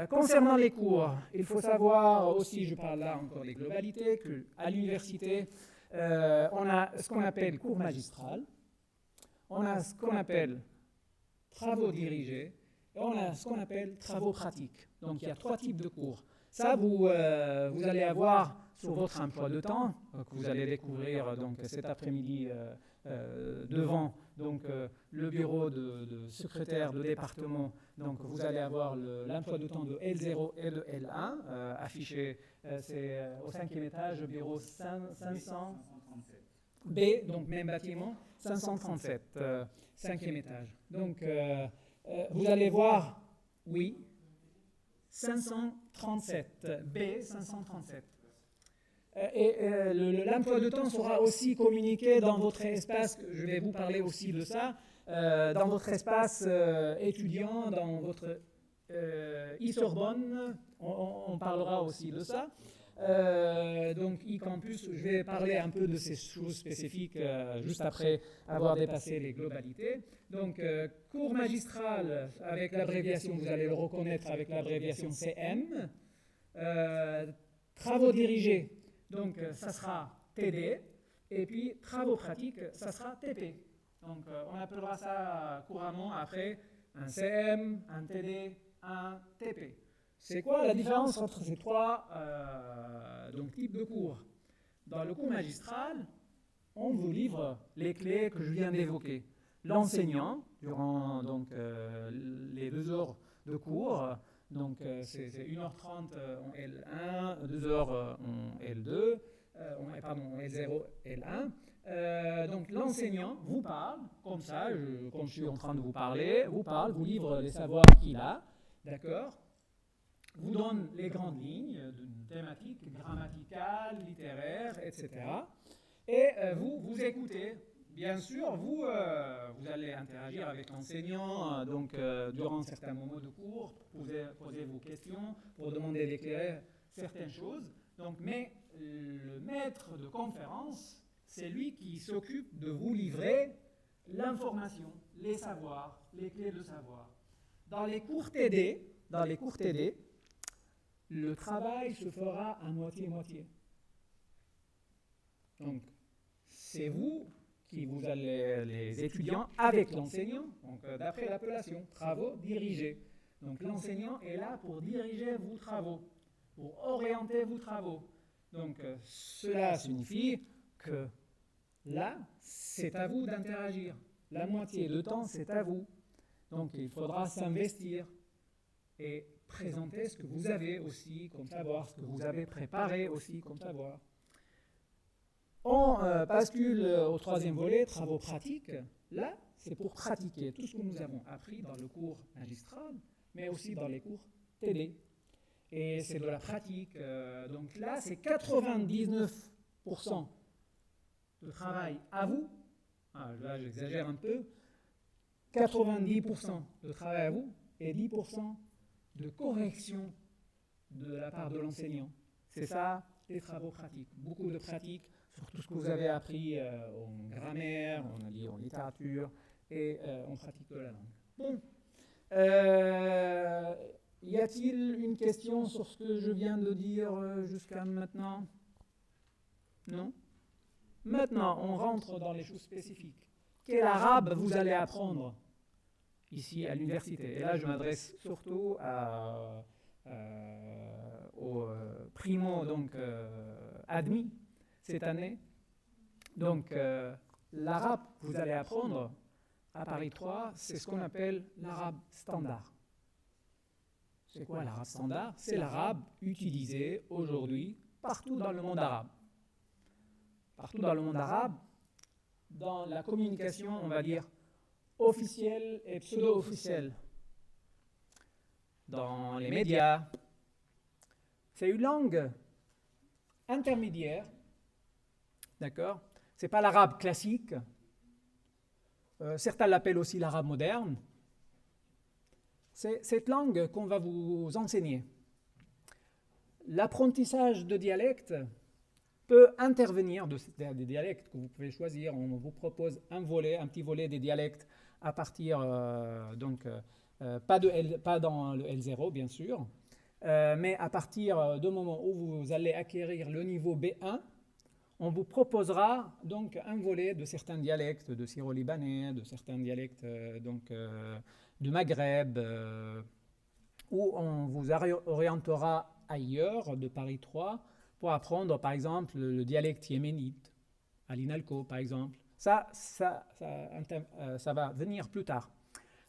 Concernant les cours, il faut savoir aussi, je parle là encore des globalités, qu'à l'université, on a ce qu'on appelle cours magistral, on a ce qu'on appelle travaux dirigés, et on a ce qu'on appelle travaux pratiques. Donc, il y a 3 types de cours. Ça, vous allez avoir sur votre emploi de temps, que vous allez découvrir cet après-midi devant le bureau de secrétaire de département. Donc, vous allez avoir l'emploi de temps de L0 et de L1 affiché. C'est au 5e étage, bureau 500 B, donc même bâtiment, 537, 5e étage. Donc, vous allez voir, oui, 537, B 537. L'emploi de temps sera aussi communiqué dans votre espace, je vais vous parler aussi de ça, dans votre espace étudiant, dans votre e-Sorbonne, on parlera aussi de ça. Donc e-campus, je vais parler un peu de ces choses spécifiques juste après avoir dépassé les globalités. Donc cours magistral avec l'abréviation, vous allez le reconnaître avec l'abréviation CM. Travaux dirigés, donc ça sera TD. Et puis travaux pratiques, ça sera TP. Donc on appellera ça couramment après un CM, un TD, un TP. C'est quoi la différence entre ces 3 types de cours? Dans le cours magistral, on vous livre les clés que je viens d'évoquer. L'enseignant, durant les 2 heures de cours, c'est 1h30 en L1, 2 heures en L2, en L0, L1. Donc l'enseignant vous parle, comme ça, comme je suis en train de vous parler, vous livre les savoirs qu'il a, d'accord? vous donne les grandes lignes d'une thématique grammaticale, littéraire, etc. Et vous écoutez. Bien sûr, vous allez interagir avec l'enseignant durant certains moments de cours, poser vos questions, pour demander d'éclairer certaines choses. Mais le maître de conférence, c'est lui qui s'occupe de vous livrer l'information, les savoirs, les clés de savoir. Dans les cours TD, le travail se fera à moitié-moitié. Donc, c'est vous qui vous allez, les étudiants, avec l'enseignant, donc d'après l'appellation, travaux dirigés. Donc, l'enseignant est là pour diriger vos travaux, pour orienter vos travaux. Donc, cela signifie que là, c'est à vous d'interagir. La moitié du temps, c'est à vous. Donc, il faudra s'investir et présenter ce que vous avez aussi comme savoir, ce que vous avez préparé aussi comme savoir. On bascule au troisième volet, travaux pratiques. Là, c'est pour pratiquer tout ce que nous avons appris dans le cours magistral, mais aussi dans les cours TD. Et c'est de la pratique. Donc là, c'est 99% de travail à vous. Là, j'exagère un peu. 90% de travail à vous et 10% de correction de la part de l'enseignant. C'est ça, les travaux pratiques. Beaucoup de pratiques sur tout ce que vous avez appris en grammaire, on a dit en littérature et en pratique de la langue. Bon. Y a-t-il une question sur ce que je viens de dire jusqu'à maintenant? Non? Maintenant, on rentre dans les choses spécifiques. Quel arabe vous allez apprendre ici à l'université? Et là, je m'adresse surtout aux primo, donc admis cette année. Donc, l'arabe que vous allez apprendre à Paris 3, c'est ce qu'on appelle l'arabe standard. C'est quoi l'arabe standard? C'est l'arabe utilisé aujourd'hui partout dans le monde arabe. Partout dans le monde arabe, dans la communication, on va dire, officielle et pseudo-officielle. Dans les médias. C'est une langue intermédiaire. D'accord? Ce n'est pas l'arabe classique. Certains l'appellent aussi l'arabe moderne. C'est cette langue qu'on va vous enseigner. L'apprentissage de dialectes peut intervenir, des dialectes que vous pouvez choisir. On vous propose un petit volet des dialectes à partir, pas dans le L0 bien sûr, mais à partir du moment où vous allez acquérir le niveau B1, on vous proposera donc un volet de certains dialectes de syro-libanais, de certains dialectes du Maghreb, où on vous orientera ailleurs de Paris 3 pour apprendre par exemple le dialecte yéménite, à l'INALCO par exemple. Ça va venir plus tard.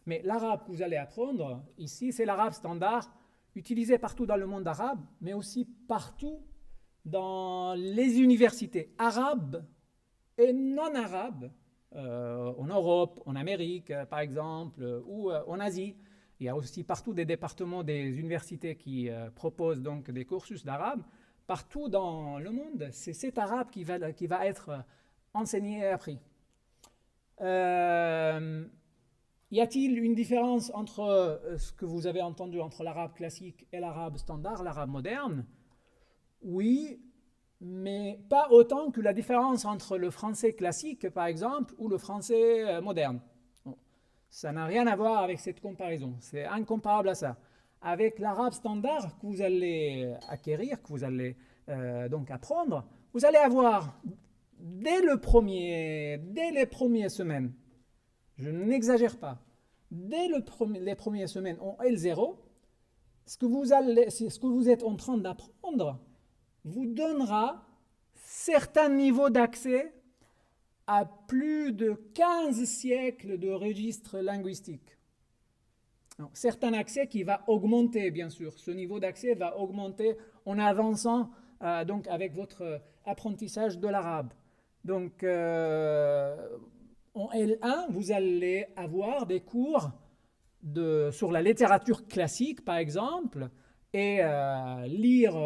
Mais l'arabe que vous allez apprendre ici, c'est l'arabe standard, utilisé partout dans le monde arabe, mais aussi partout dans les universités arabes et non arabes, en Europe, en Amérique par exemple, ou en Asie. Il y a aussi partout des départements des universités qui proposent donc des cursus d'arabe. Partout dans le monde, c'est cet arabe qui va être enseigné et appris. Y a-t-il une différence entre ce que vous avez entendu entre l'arabe classique et l'arabe standard, l'arabe moderne? Oui, mais pas autant que la différence entre le français classique, par exemple, ou le français moderne. Bon, ça n'a rien à voir avec cette comparaison, c'est incomparable à ça. Avec l'arabe standard que vous allez acquérir, que vous allez donc apprendre, vous allez avoir dès les premières semaines, je n'exagère pas, dès les premières semaines en L0, ce que vous êtes en train d'apprendre vous donnera certains niveaux d'accès à plus de 15 siècles de registres linguistiques. Donc, certains accès qui va augmenter, bien sûr. Ce niveau d'accès va augmenter en avançant donc avec votre apprentissage de l'arabe. Donc, en L1, vous allez avoir des cours sur la littérature classique, par exemple, et lire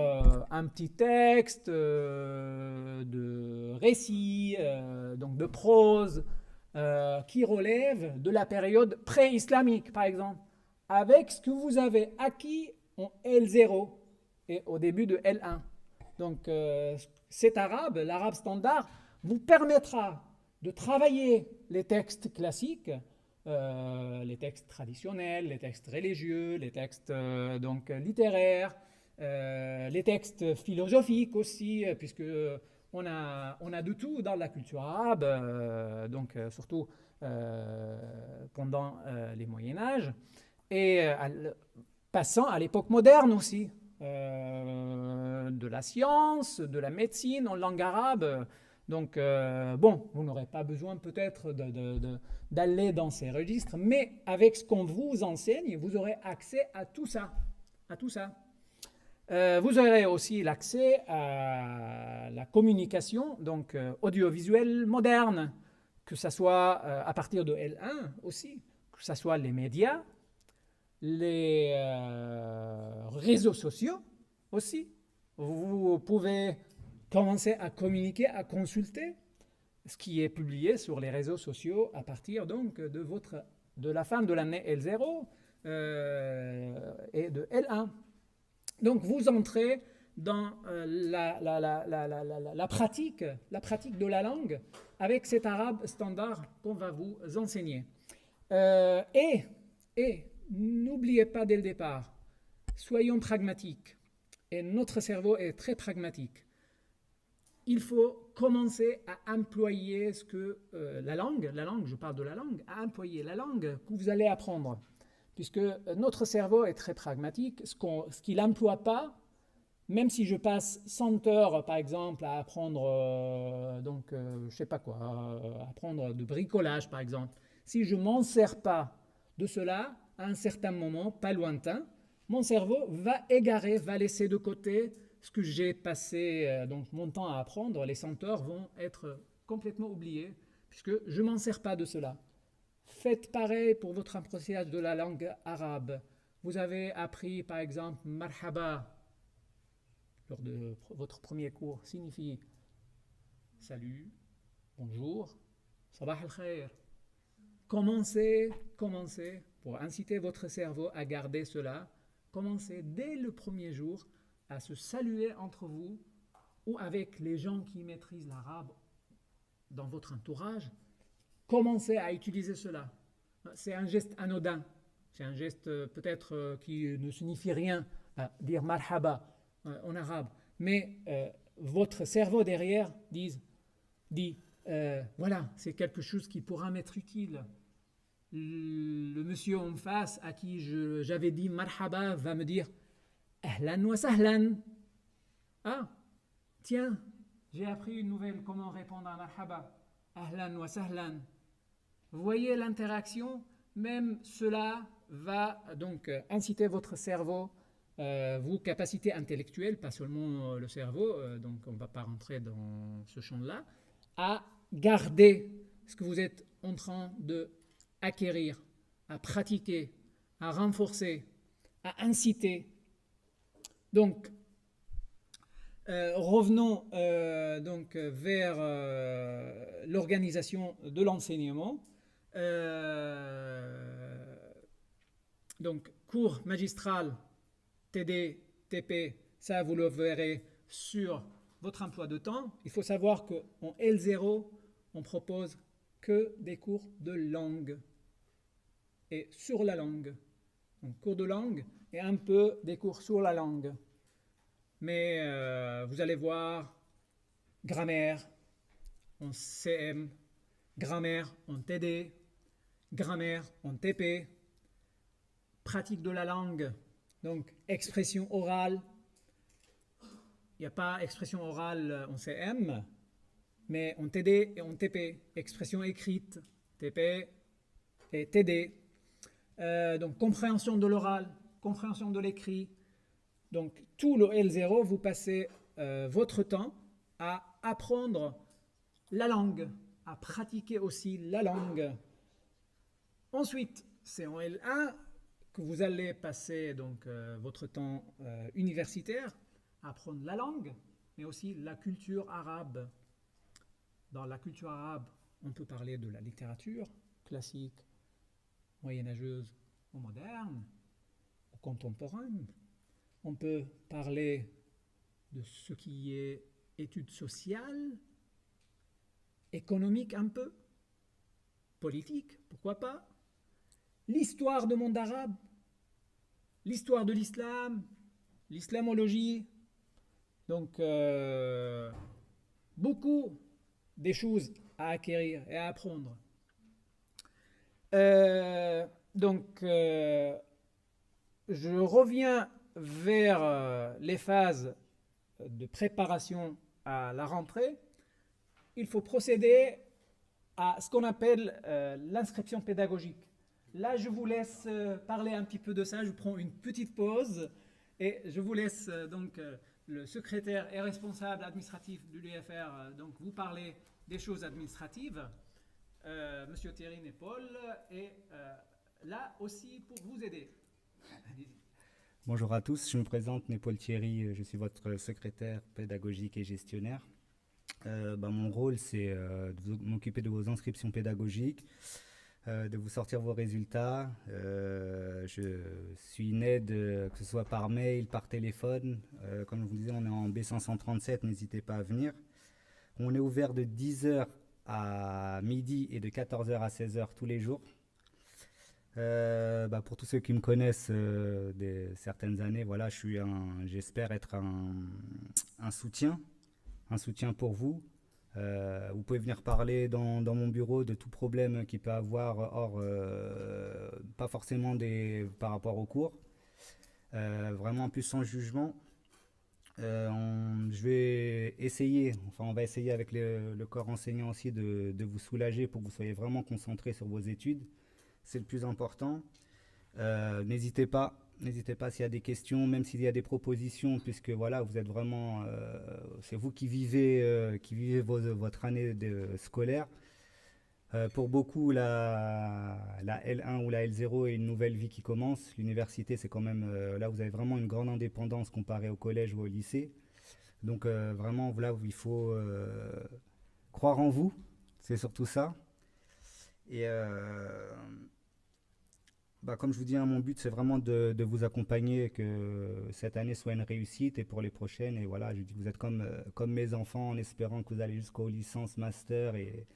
un petit texte de récit, donc de prose, qui relève de la période pré-islamique, par exemple, avec ce que vous avez acquis en L0 et au début de L1. Donc, cet arabe, l'arabe standard, vous permettra de travailler les textes classiques, les textes traditionnels, les textes religieux, les textes donc littéraires, les textes philosophiques aussi, puisque on a de tout dans la culture arabe, donc surtout pendant les Moyen-Âge, et passant à l'époque moderne aussi, de la science, de la médecine en langue arabe. Donc, bon, vous n'aurez pas besoin peut-être d'aller dans ces registres, mais avec ce qu'on vous enseigne, vous aurez accès à tout ça. Vous aurez aussi l'accès à la communication, donc audiovisuelle moderne, que ce soit à partir de L1 aussi, que ce soit les médias, les réseaux sociaux aussi. Vous pouvez commencer à communiquer, à consulter ce qui est publié sur les réseaux sociaux à partir donc de la fin de l'année L0 et de L1. Donc vous entrez dans la pratique de la langue avec cet arabe standard qu'on va vous enseigner. Et n'oubliez pas dès le départ, soyons pragmatiques. Et notre cerveau est très pragmatique. Il faut commencer à employer ce que la langue, je parle de la langue, à employer la langue que vous allez apprendre. Puisque notre cerveau est très pragmatique, ce qu'il n'emploie pas, même si je passe 100 heures, par exemple, à apprendre, je sais pas quoi, apprendre de bricolage, par exemple, si je ne m'en sers pas de cela, à un certain moment, pas lointain, mon cerveau va égarer, va laisser de côté ce que j'ai passé donc mon temps à apprendre. Les 100 heures vont être complètement oubliées, puisque je ne m'en sers pas de cela. Faites pareil pour votre apprentissage de la langue arabe. Vous avez appris, par exemple, marhaba, lors de votre premier cours, signifie salut, bonjour, sabah al-khair. Commencez, pour inciter votre cerveau à garder cela, commencez dès le premier jour à se saluer entre vous ou avec les gens qui maîtrisent l'arabe dans votre entourage. Commencez à utiliser cela. C'est un geste anodin, c'est un geste peut-être qui ne signifie rien, dire marhaba en arabe, mais votre cerveau derrière dit voilà, c'est quelque chose qui pourra m'être utile. Le monsieur en face à qui j'avais dit marhaba va me dire ahlan wa sahlan. Ah, tiens, j'ai appris une nouvelle, comment répondre à marhaba. Ahlan wa sahlan. Vous voyez l'interaction, même cela va donc inciter votre cerveau, vos capacités intellectuelles, pas seulement le cerveau, donc on ne va pas rentrer dans ce champ-là, à garder ce que vous êtes en train de acquérir, à pratiquer, à renforcer, à inciter. Donc, revenons donc vers l'organisation de l'enseignement. Donc, cours magistral, TD, TP, ça vous le verrez sur votre emploi de temps. Il faut savoir qu'en L0, on propose que des cours de langue et sur la langue. Donc, cours de langue et un peu des cours sur la langue. Mais vous allez voir grammaire en CM, grammaire en TD, grammaire en TP, pratique de la langue, donc expression orale. Il n'y a pas expression orale en CM, mais en TD et en TP, expression écrite, TP et TD. Donc compréhension de l'oral, compréhension de l'écrit. Donc tout le L0, vous passez votre temps à apprendre la langue, à pratiquer aussi la langue. Ensuite, c'est en L1 que vous allez passer donc, votre temps universitaire à apprendre la langue, mais aussi la culture arabe. Dans la culture arabe, on peut parler de la littérature classique, moyenâgeuse ou moderne, ou contemporaine. On peut parler de ce qui est études sociales, économiques un peu, politique, pourquoi pas, l'histoire du monde arabe, l'histoire de l'islam, l'islamologie. Donc, beaucoup des choses à acquérir et à apprendre. Je reviens vers les phases de préparation à la rentrée. Il faut procéder à ce qu'on appelle l'inscription pédagogique. Là, je vous laisse parler un petit peu de ça. Je prends une petite pause et je vous laisse le secrétaire et responsable administratif de l'UFR donc vous parler des choses administratives. Monsieur Thierry et Paul est là aussi pour vous aider. Bonjour à tous, je me présente, Paul Thierry, je suis votre secrétaire pédagogique et gestionnaire. Mon rôle, c'est de m'occuper de vos inscriptions pédagogiques, de vous sortir vos résultats. Je suis une aide, que ce soit par mail, par téléphone. Comme je vous disais, on est en B537, n'hésitez pas à venir. On est ouvert de 10h à midi et de 14h à 16h tous les jours. Pour tous ceux qui me connaissent certaines années, voilà, j'espère être un soutien pour vous. Vous pouvez venir parler dans mon bureau de tout problème qu'il peut avoir, pas forcément par rapport au cours. Vraiment plus sans jugement. On va essayer avec le corps enseignant aussi de vous soulager pour que vous soyez vraiment concentrés sur vos études. C'est le plus important. N'hésitez pas s'il y a des questions, même s'il y a des propositions, puisque voilà, vous êtes vraiment, c'est vous qui vivez votre année scolaire. Pour beaucoup, la L1 ou la L0 est une nouvelle vie qui commence. L'université, c'est quand même, là, vous avez vraiment une grande indépendance comparée au collège ou au lycée. Donc vraiment, là, il faut croire en vous, c'est surtout ça. Et comme je vous dis, mon but, c'est vraiment de vous accompagner, que cette année soit une réussite et pour les prochaines. Et voilà, je dis, vous êtes comme mes enfants, en espérant que vous allez jusqu'aux licences, master et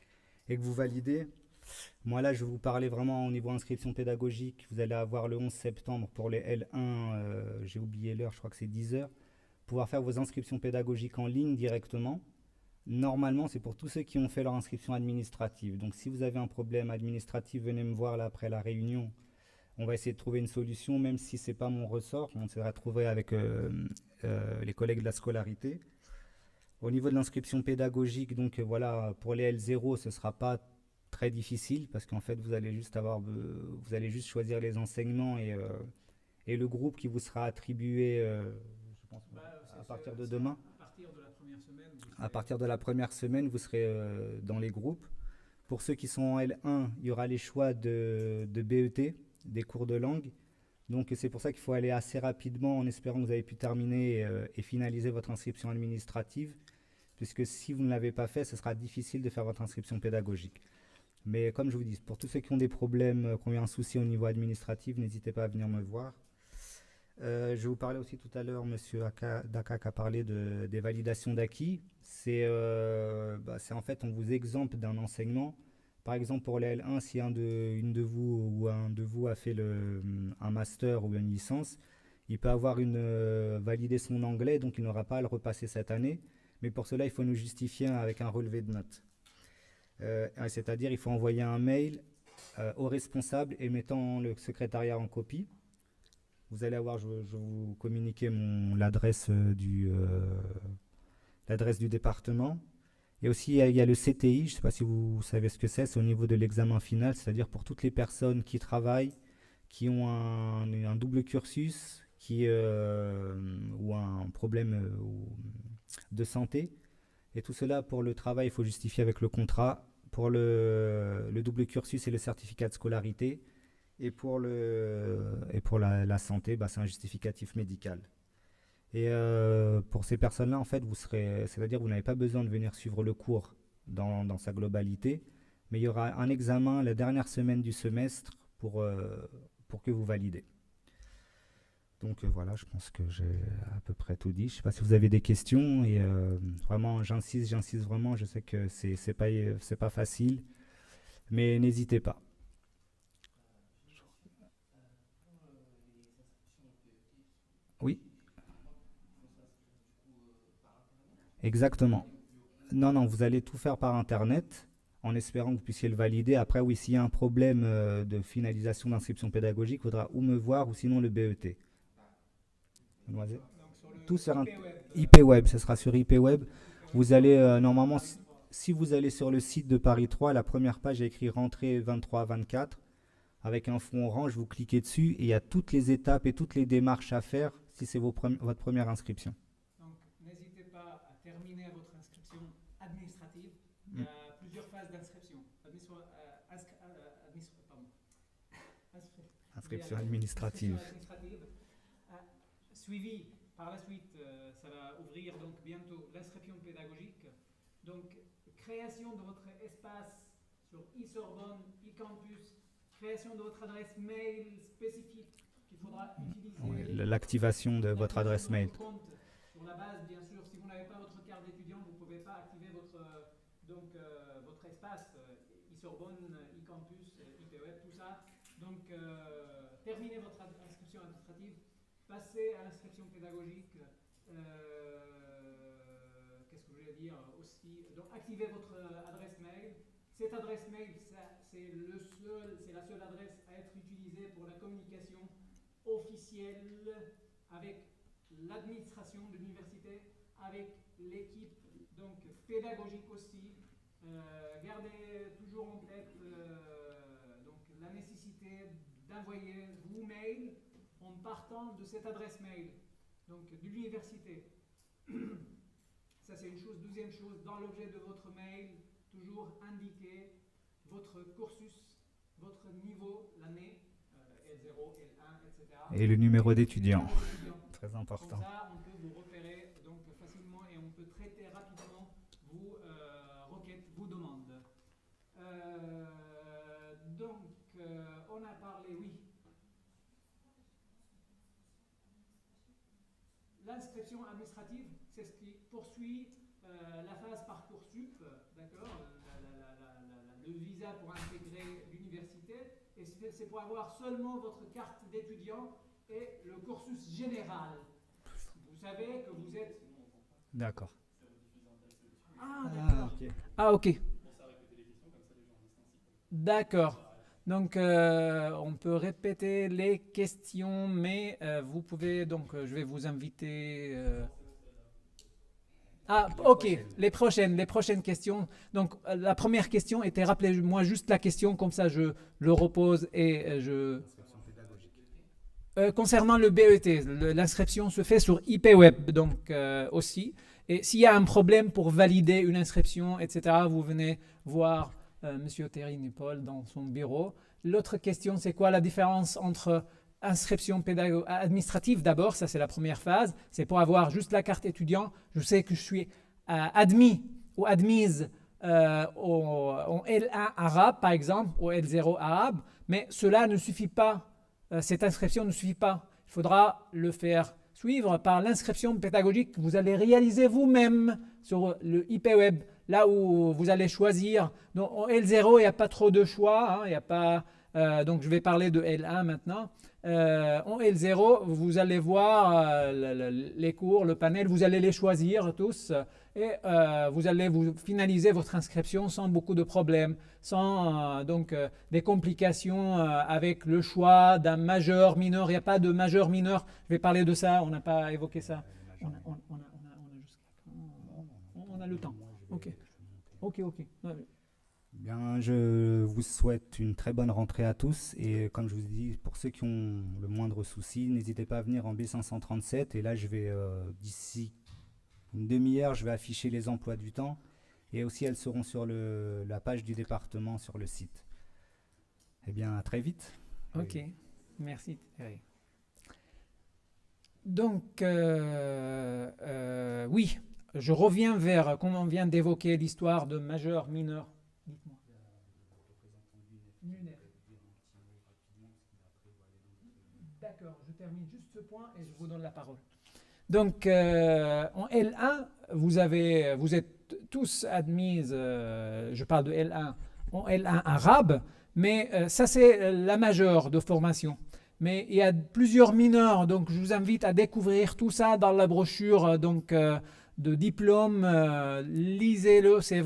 que vous validez. Moi, là, je vais vous parler vraiment au niveau inscription pédagogique. Vous allez avoir le 11 septembre pour les L1, j'ai oublié l'heure, je crois que c'est 10h, pouvoir faire vos inscriptions pédagogiques en ligne directement. Normalement, c'est pour tous ceux qui ont fait leur inscription administrative. Donc, si vous avez un problème administratif, venez me voir là après la réunion. On va essayer de trouver une solution, même si ce n'est pas mon ressort. On essaiera de trouver avec les collègues de la scolarité. Au niveau de l'inscription pédagogique, donc voilà, pour les L0, ce ne sera pas très difficile parce qu'en fait, vous allez juste choisir les enseignements et le groupe qui vous sera attribué, je pense, à partir de demain. À partir de la première semaine, vous serez dans les groupes. Pour ceux qui sont en L1, il y aura les choix de BET, des cours de langue. Donc c'est pour ça qu'il faut aller assez rapidement en espérant que vous avez pu terminer et finaliser votre inscription administrative, puisque si vous ne l'avez pas fait, ce sera difficile de faire votre inscription pédagogique. Mais comme je vous dis, pour tous ceux qui ont des problèmes, qui ont eu un souci au niveau administratif, n'hésitez pas à venir me voir. Je vous parlais aussi tout à l'heure, M. Dakak a parlé des validations d'acquis. C'est en fait, on vous exempte d'un enseignement. Par exemple, pour les L1, si une de vous a fait un master ou une licence, il peut avoir validé son anglais, donc il n'aura pas à le repasser cette année. Mais pour cela, il faut nous justifier avec un relevé de notes. C'est-à-dire, il faut envoyer un mail au responsable et mettant le secrétariat en copie. Vous allez avoir, je vais vous communiquer l'adresse du département. Et aussi, il y a le CTI, je ne sais pas si vous savez ce que c'est au niveau de l'examen final, c'est-à-dire pour toutes les personnes qui travaillent, qui ont un double cursus, ou un problème de santé. Et tout cela, pour le travail, il faut justifier avec le contrat. Pour le double cursus et le certificat de scolarité, Et pour la santé, bah, c'est un justificatif médical. Et pour ces personnes-là, en fait, c'est-à-dire vous n'avez pas besoin de venir suivre le cours dans sa globalité, mais il y aura un examen la dernière semaine du semestre pour que vous validez. Donc voilà, je pense que j'ai à peu près tout dit. Je ne sais pas si vous avez des questions. Et vraiment, j'insiste vraiment. Je sais que c'est pas facile, mais n'hésitez pas. Oui, exactement. Non, vous allez tout faire par Internet en espérant que vous puissiez le valider. Après, oui, s'il y a un problème de finalisation d'inscription pédagogique, il faudra ou me voir ou sinon le BET. Mademoiselle. Tout sur un IP Web, ce sera sur IP Web. Vous allez normalement, si vous allez sur le site de Paris 3, la première page, il y a écrit rentrée 23-24 avec un fond orange, vous cliquez dessus et il y a toutes les étapes et toutes les démarches à faire si c'est votre première inscription. Donc, n'hésitez pas à terminer votre inscription administrative. Il y a plusieurs phases d'inscription. Inscription administrative. Suivi par la suite, ça va ouvrir donc bientôt l'inscription pédagogique. Donc, création de votre espace sur e-Sorbonne, e-Campus, création de votre adresse mail spécifique qu'il faudra utiliser. Oui, l'activation de votre adresse mail. Sur la base, bien sûr, si vous n'avez pas votre carte d'étudiant, vous ne pouvez pas activer votre espace e-Sorbonne, e-Campus, IP-Web, tout ça. Donc, terminez votre inscription administrative, passez à l'inscription pédagogique. Qu'est-ce que je voulais dire aussi? Donc, activez votre adresse mail. Cette adresse mail, c'est la seule adresse à être utilisée pour la communication officielle avec l'administration de l'université, avec l'équipe donc pédagogique aussi. Gardez toujours en tête donc la nécessité d'envoyer vos mails en partant de cette adresse mail, donc de l'université. Ça c'est une chose. Deuxième chose, dans l'objet de votre mail, toujours indiquer votre cursus, votre niveau, l'année, L0, L1, etc. Et le numéro d'étudiant. Très important. Comme ça, on peut vous repérer donc facilement et on peut traiter rapidement vos requêtes, vos demandes. On a parlé, oui. L'inscription administrative, c'est ce qui poursuit la phase Parcoursup, d'accord, le visa pour intégrer l'université, et c'est pour avoir seulement votre carte d'étudiant et le cursus général. Vous savez que vous êtes... D'accord. Ah, d'accord. Ok. Ah, ok. D'accord. Donc, on peut répéter les questions, mais vous pouvez, donc, je vais vous inviter... Ah, ok, les prochaines questions. Donc, la première question était, rappelez-moi juste la question, comme ça je le repose et je... Concernant le BET, l'inscription se fait sur IP Web, donc aussi. Et s'il y a un problème pour valider une inscription, etc., vous venez voir Monsieur Terry Paul dans son bureau. L'autre question, c'est quoi la différence entre inscription administrative d'abord, ça c'est la première phase, c'est pour avoir juste la carte étudiant. Je sais que je suis admis ou admise en L1 arabe par exemple, ou L0 arabe, mais cela ne suffit pas, cette inscription ne suffit pas. Il faudra le faire suivre par l'inscription pédagogique que vous allez réaliser vous-même sur le IP Web, là où vous allez choisir. Donc, en L0, il n'y a pas trop de choix, il n'y a pas... donc je vais parler de L1 maintenant. En L0, vous allez voir les cours, le panel, vous allez les choisir tous et vous allez finaliser votre inscription sans beaucoup de problèmes, sans des complications avec le choix d'un majeur, mineur. Il n'y a pas de majeur, mineur. Je vais parler de ça, on n'a pas évoqué ça. On a le temps. Ok. Bien, je vous souhaite une très bonne rentrée à tous et comme je vous ai dit, pour ceux qui ont le moindre souci, n'hésitez pas à venir en B537 et là je vais, d'ici une demi-heure, je vais afficher les emplois du temps et aussi elles seront sur la page du département sur le site. Eh bien, à très vite. Ok, merci Thierry. Donc, oui, je reviens vers, comme on vient d'évoquer l'histoire de majeur, mineur. Dites-moi. L'UNEF. D'accord, je termine juste ce point et je vous donne la parole. Donc, en L1, vous êtes tous admis, je parle de L1, en L1 arabe, mais ça c'est la majeure de formation. Mais il y a plusieurs mineurs, donc je vous invite à découvrir tout ça dans la brochure de diplôme. Lisez-le, c'est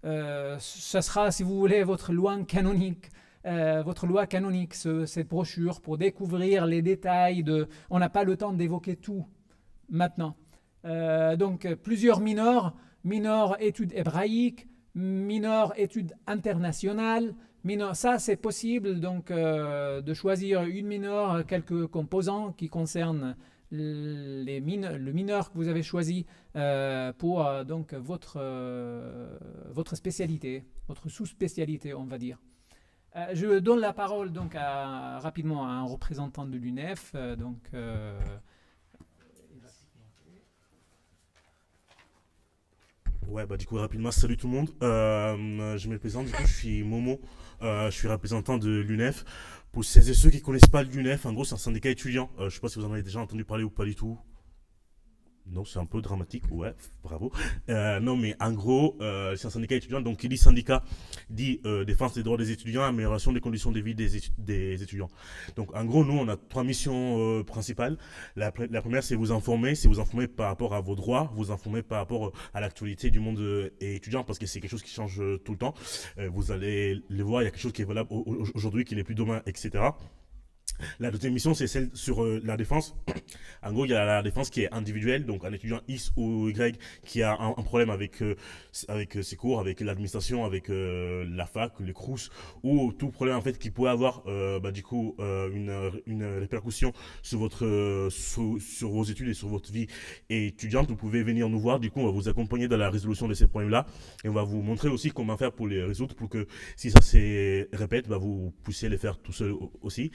ça sera, si vous voulez, votre loi canonique. Cette brochure, pour découvrir les détails on n'a pas le temps d'évoquer tout maintenant. Donc, plusieurs mineurs études hébraïques, mineurs études internationales. Ça, c'est possible donc de choisir une mineure, quelques composants qui concernent le mineur que vous avez choisi pour donc votre spécialité, votre sous-spécialité, on va dire. Je donne la parole donc rapidement à un représentant de l'UNEF. Ouais, bah du coup, rapidement, salut tout le monde. Je me présente, du coup, je suis Momo. Je suis représentant de l'UNEF. Pour celles et ceux qui ne connaissent pas l'UNEF, en gros, c'est un syndicat étudiant. Je ne sais pas si vous en avez déjà entendu parler ou pas du tout. Non, c'est un peu dramatique, ouais, bravo. Non, mais en gros, c'est un syndicat étudiant, donc qui dit syndicat dit défense des droits des étudiants, amélioration des conditions de vie des étudiants. Donc en gros, nous, on a 3 missions principales. La première, c'est vous informer par rapport à vos droits, vous informer par rapport à l'actualité du monde étudiant, parce que c'est quelque chose qui change tout le temps. Vous allez le voir, il y a quelque chose qui est valable aujourd'hui, qui n'est plus demain, etc. La deuxième mission, c'est celle sur la défense. En gros, il y a la défense qui est individuelle, donc un étudiant X ou Y qui a un problème avec ses cours, avec l'administration, avec la fac, les CROUS, ou tout problème en fait qui pourrait avoir une répercussion sur sur vos études et sur votre vie étudiante. Vous pouvez venir nous voir, du coup on va vous accompagner dans la résolution de ces problèmes-là et on va vous montrer aussi comment faire pour les résoudre pour que si ça se répète, vous puissiez les faire tout seul aussi.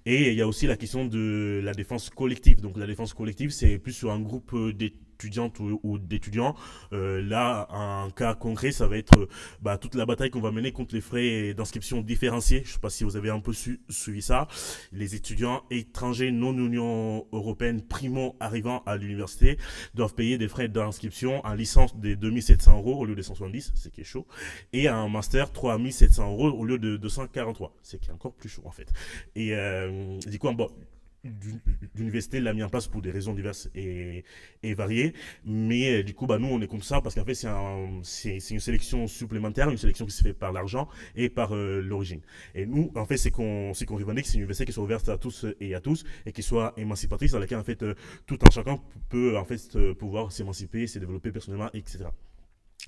Et il y a aussi la question de la défense collective. Donc la défense collective, c'est plus sur un groupe d'étudiantes ou d'étudiants. Là, un cas concret, ça va être toute la bataille qu'on va mener contre les frais d'inscription différenciés. Je ne sais pas si vous avez un peu suivi ça. Les étudiants étrangers non Union européenne primo arrivant à l'université doivent payer des frais d'inscription en licence de 2700 € au lieu de 170, c'est qui est chaud, et un master 3700 € au lieu de 243, c'est qui est encore plus chaud en fait. Et du coup, l'université l'a mis en place pour des raisons diverses et variées, mais du coup nous on est comme ça parce qu'en fait c'est une sélection supplémentaire, une sélection qui se fait par l'argent et par l'origine. Et nous en fait c'est qu'on revendique, c'est une université qui soit ouverte à tous et qui soit émancipatrice, dans laquelle en fait tout un chacun peut en fait pouvoir s'émanciper, se développer personnellement, etc.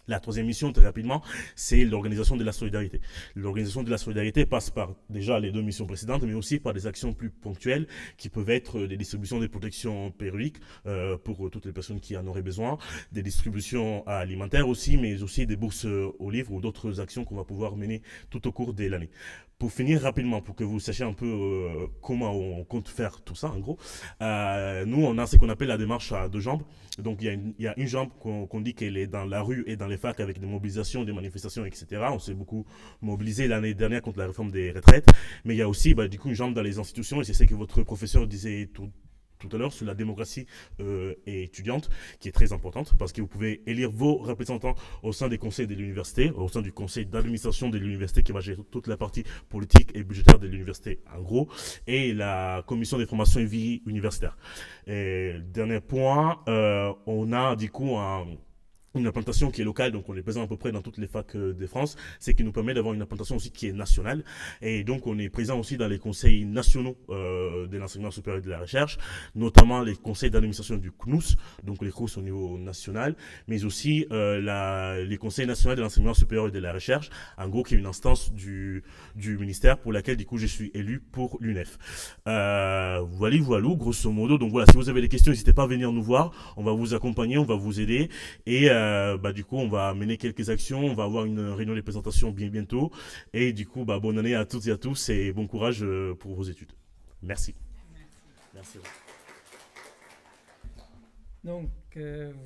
La troisième mission, très rapidement, c'est l'organisation de la solidarité. L'organisation de la solidarité passe par déjà les 2 missions précédentes, mais aussi par des actions plus ponctuelles qui peuvent être des distributions de protection périodique pour toutes les personnes qui en auraient besoin, des distributions alimentaires aussi, mais aussi des bourses aux livres ou d'autres actions qu'on va pouvoir mener tout au cours de l'année. Pour finir rapidement, pour que vous sachiez un peu comment on compte faire tout ça, en gros, nous, on a ce qu'on appelle la démarche à 2 jambes. Donc, il y a une jambe qu'on dit qu'elle est dans la rue et dans les facs avec des mobilisations, des manifestations, etc. On s'est beaucoup mobilisé l'année dernière contre la réforme des retraites. Mais il y a aussi, du coup, une jambe dans les institutions, et c'est ce que votre professeur disait tout à l'heure sur la démocratie étudiante, qui est très importante, parce que vous pouvez élire vos représentants au sein des conseils de l'université, au sein du conseil d'administration de l'université qui va gérer toute la partie politique et budgétaire de l'université, en gros, et la commission des formations et vie universitaire. Et dernier point, on a du coup une implantation qui est locale, donc on est présent à peu près dans toutes les facs de France, c'est qui nous permet d'avoir une implantation aussi qui est nationale, et donc on est présent aussi dans les conseils nationaux de l'enseignement supérieur et de la recherche, notamment les conseils d'administration du CNUS, donc les CROUS au niveau national, mais aussi les conseils nationaux de l'enseignement supérieur et de la recherche, en gros qui est une instance du ministère pour laquelle du coup je suis élu pour l'UNEF. Voilà, grosso modo. Donc voilà, si vous avez des questions, n'hésitez pas à venir nous voir, on va vous accompagner, on va vous aider, et du coup, on va mener quelques actions. On va avoir une réunion de présentation bientôt. Et du coup, bonne année à toutes et à tous et bon courage pour vos études. Merci. Merci. Donc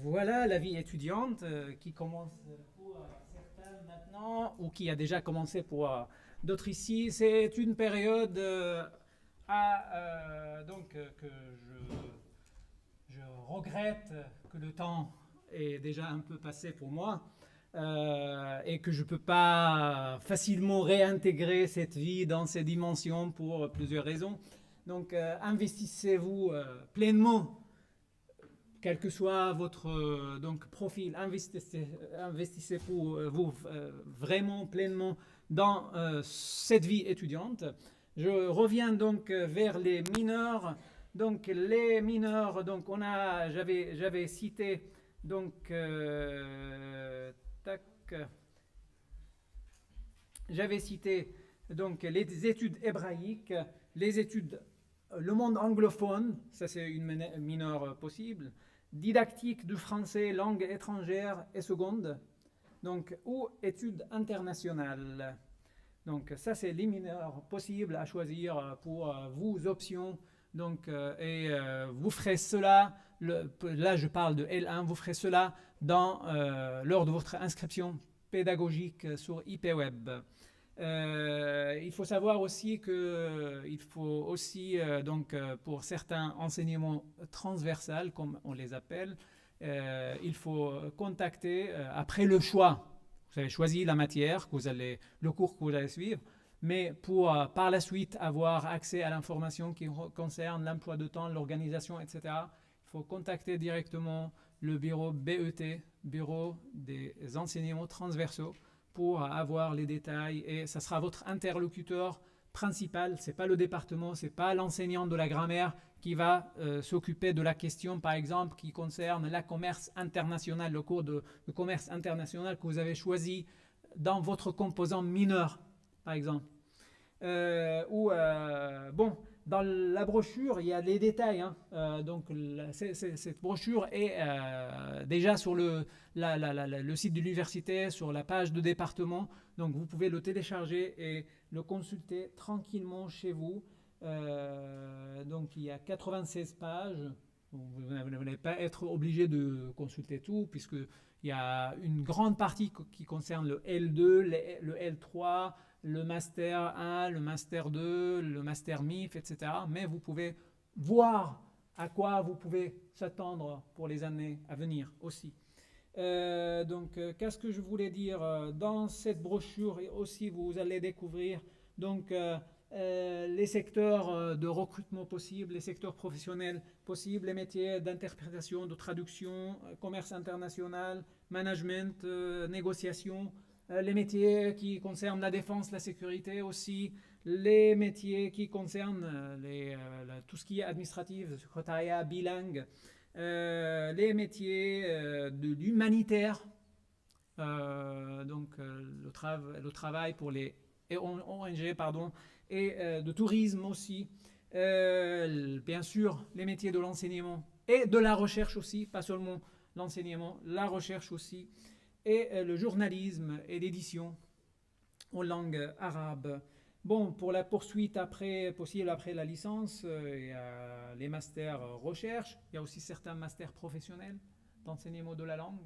voilà la vie étudiante qui commence pour certains maintenant ou qui a déjà commencé pour d'autres ici. C'est une période que je regrette que le temps est déjà un peu passé pour moi et que je ne peux pas facilement réintégrer cette vie dans ces dimensions pour plusieurs raisons. Donc investissez-vous pleinement. Quel que soit votre profil, investissez pour vous vraiment pleinement dans cette vie étudiante. Je reviens donc vers les mineurs. Donc les mineurs, donc j'avais cité les études hébraïques, les études le monde anglophone, ça c'est une mineure possible. Didactique du français, langue étrangère et seconde, ou études internationales. Donc ça c'est les mineurs possibles à choisir pour vos options. Vous ferez cela, là je parle de L1, vous ferez cela lors de votre inscription pédagogique sur IPWeb. Il faut savoir aussi qu'il faut aussi, pour certains enseignements transversaux, comme on les appelle, il faut contacter après le choix. Vous avez choisi la matière, le cours que vous allez suivre, mais pour par la suite avoir accès à l'information qui concerne l'emploi de temps, l'organisation, etc., il faut contacter directement le bureau BET, Bureau des enseignements transversaux, pour avoir les détails, et ça sera votre interlocuteur principal. C'est pas le département, c'est pas l'enseignant de la grammaire qui va s'occuper de la question, par exemple, qui concerne le commerce international, le cours de commerce international que vous avez choisi dans votre composant mineur, par exemple. Dans la brochure, il y a les détails. Cette brochure est déjà sur le site de l'université, sur la page de département. Donc, vous pouvez le télécharger et le consulter tranquillement chez vous. Il y a 96 pages. Vous n'allez pas être obligé de consulter tout, puisqu'il y a une grande partie qui concerne le L2, le L3, le Master 1, le Master 2, le Master MIF, etc. Mais vous pouvez voir à quoi vous pouvez s'attendre pour les années à venir aussi. Qu'est-ce que je voulais dire? Dans cette brochure aussi, vous allez découvrir les secteurs de recrutement possibles, les secteurs professionnels possibles, les métiers d'interprétation, de traduction, commerce international, management, négociation, les métiers qui concernent la défense, la sécurité aussi, les métiers qui concernent tout ce qui est administratif, le secrétariat bilingue, les métiers de l'humanitaire, le travail pour les ONG, et de tourisme aussi, bien sûr les métiers de l'enseignement et de la recherche aussi, pas seulement l'enseignement, la recherche aussi, et le journalisme et l'édition en langue arabe. Bon, pour la poursuite possible après la licence, il y a les masters recherche, il y a aussi certains masters professionnels d'enseignement de la langue.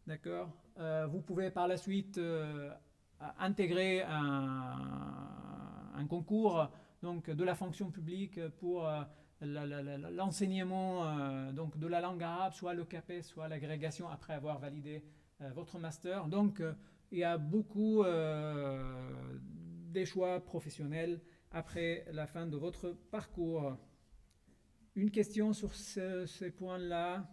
D'accord. Vous pouvez par la suite intégrer un concours de la fonction publique pour l'enseignement de la langue arabe, soit le CAPES, soit l'agrégation après avoir validé votre master. Donc, il y a beaucoup des choix professionnels après la fin de votre parcours. Une question sur ces points-là.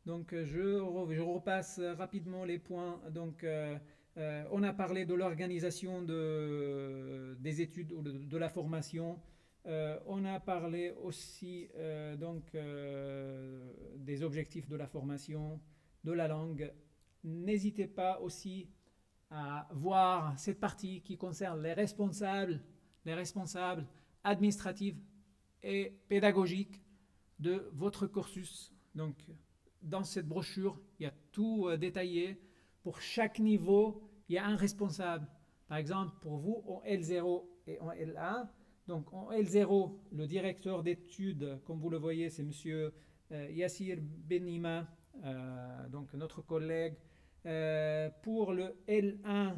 Donc, je repasse rapidement les points. On a parlé de l'organisation des études ou de la formation. On a parlé aussi des objectifs de la formation, de la langue. N'hésitez pas aussi à voir cette partie qui concerne les responsables administratifs et pédagogiques de votre cursus. Donc, dans cette brochure, il y a tout détaillé. Pour chaque niveau, il y a un responsable. Par exemple, pour vous, en L0 et en L1. Donc en L0, le directeur d'études, comme vous le voyez, c'est M. Yassir Benima, donc notre collègue. Pour le L1,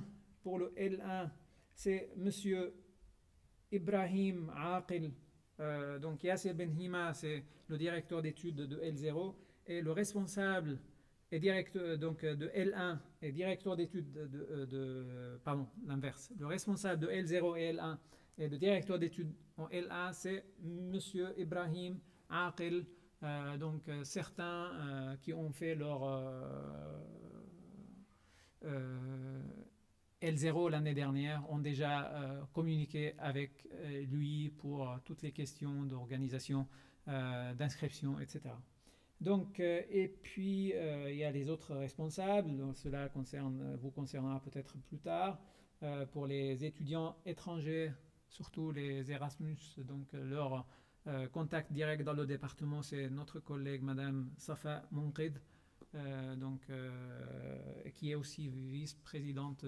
c'est M. Ibrahim Aqil. Donc Yassir Benhima, c'est le directeur d'études de L0 et le responsable est directeur donc de L1 et directeur d'études pardon, l'inverse. Le responsable de L0 et L1 et le directeur d'études en L1, c'est Monsieur Ibrahim Aqil. Donc certains qui ont fait leur L0 l'année dernière ont déjà communiqué avec lui pour toutes les questions d'organisation, d'inscription, etc. Donc, et puis, il y a les autres responsables. Donc, cela vous concernera peut-être plus tard. Pour les étudiants étrangers, surtout les Erasmus, donc leur contact direct dans le département, c'est notre collègue Madame Safa Monqid, qui est aussi vice-présidente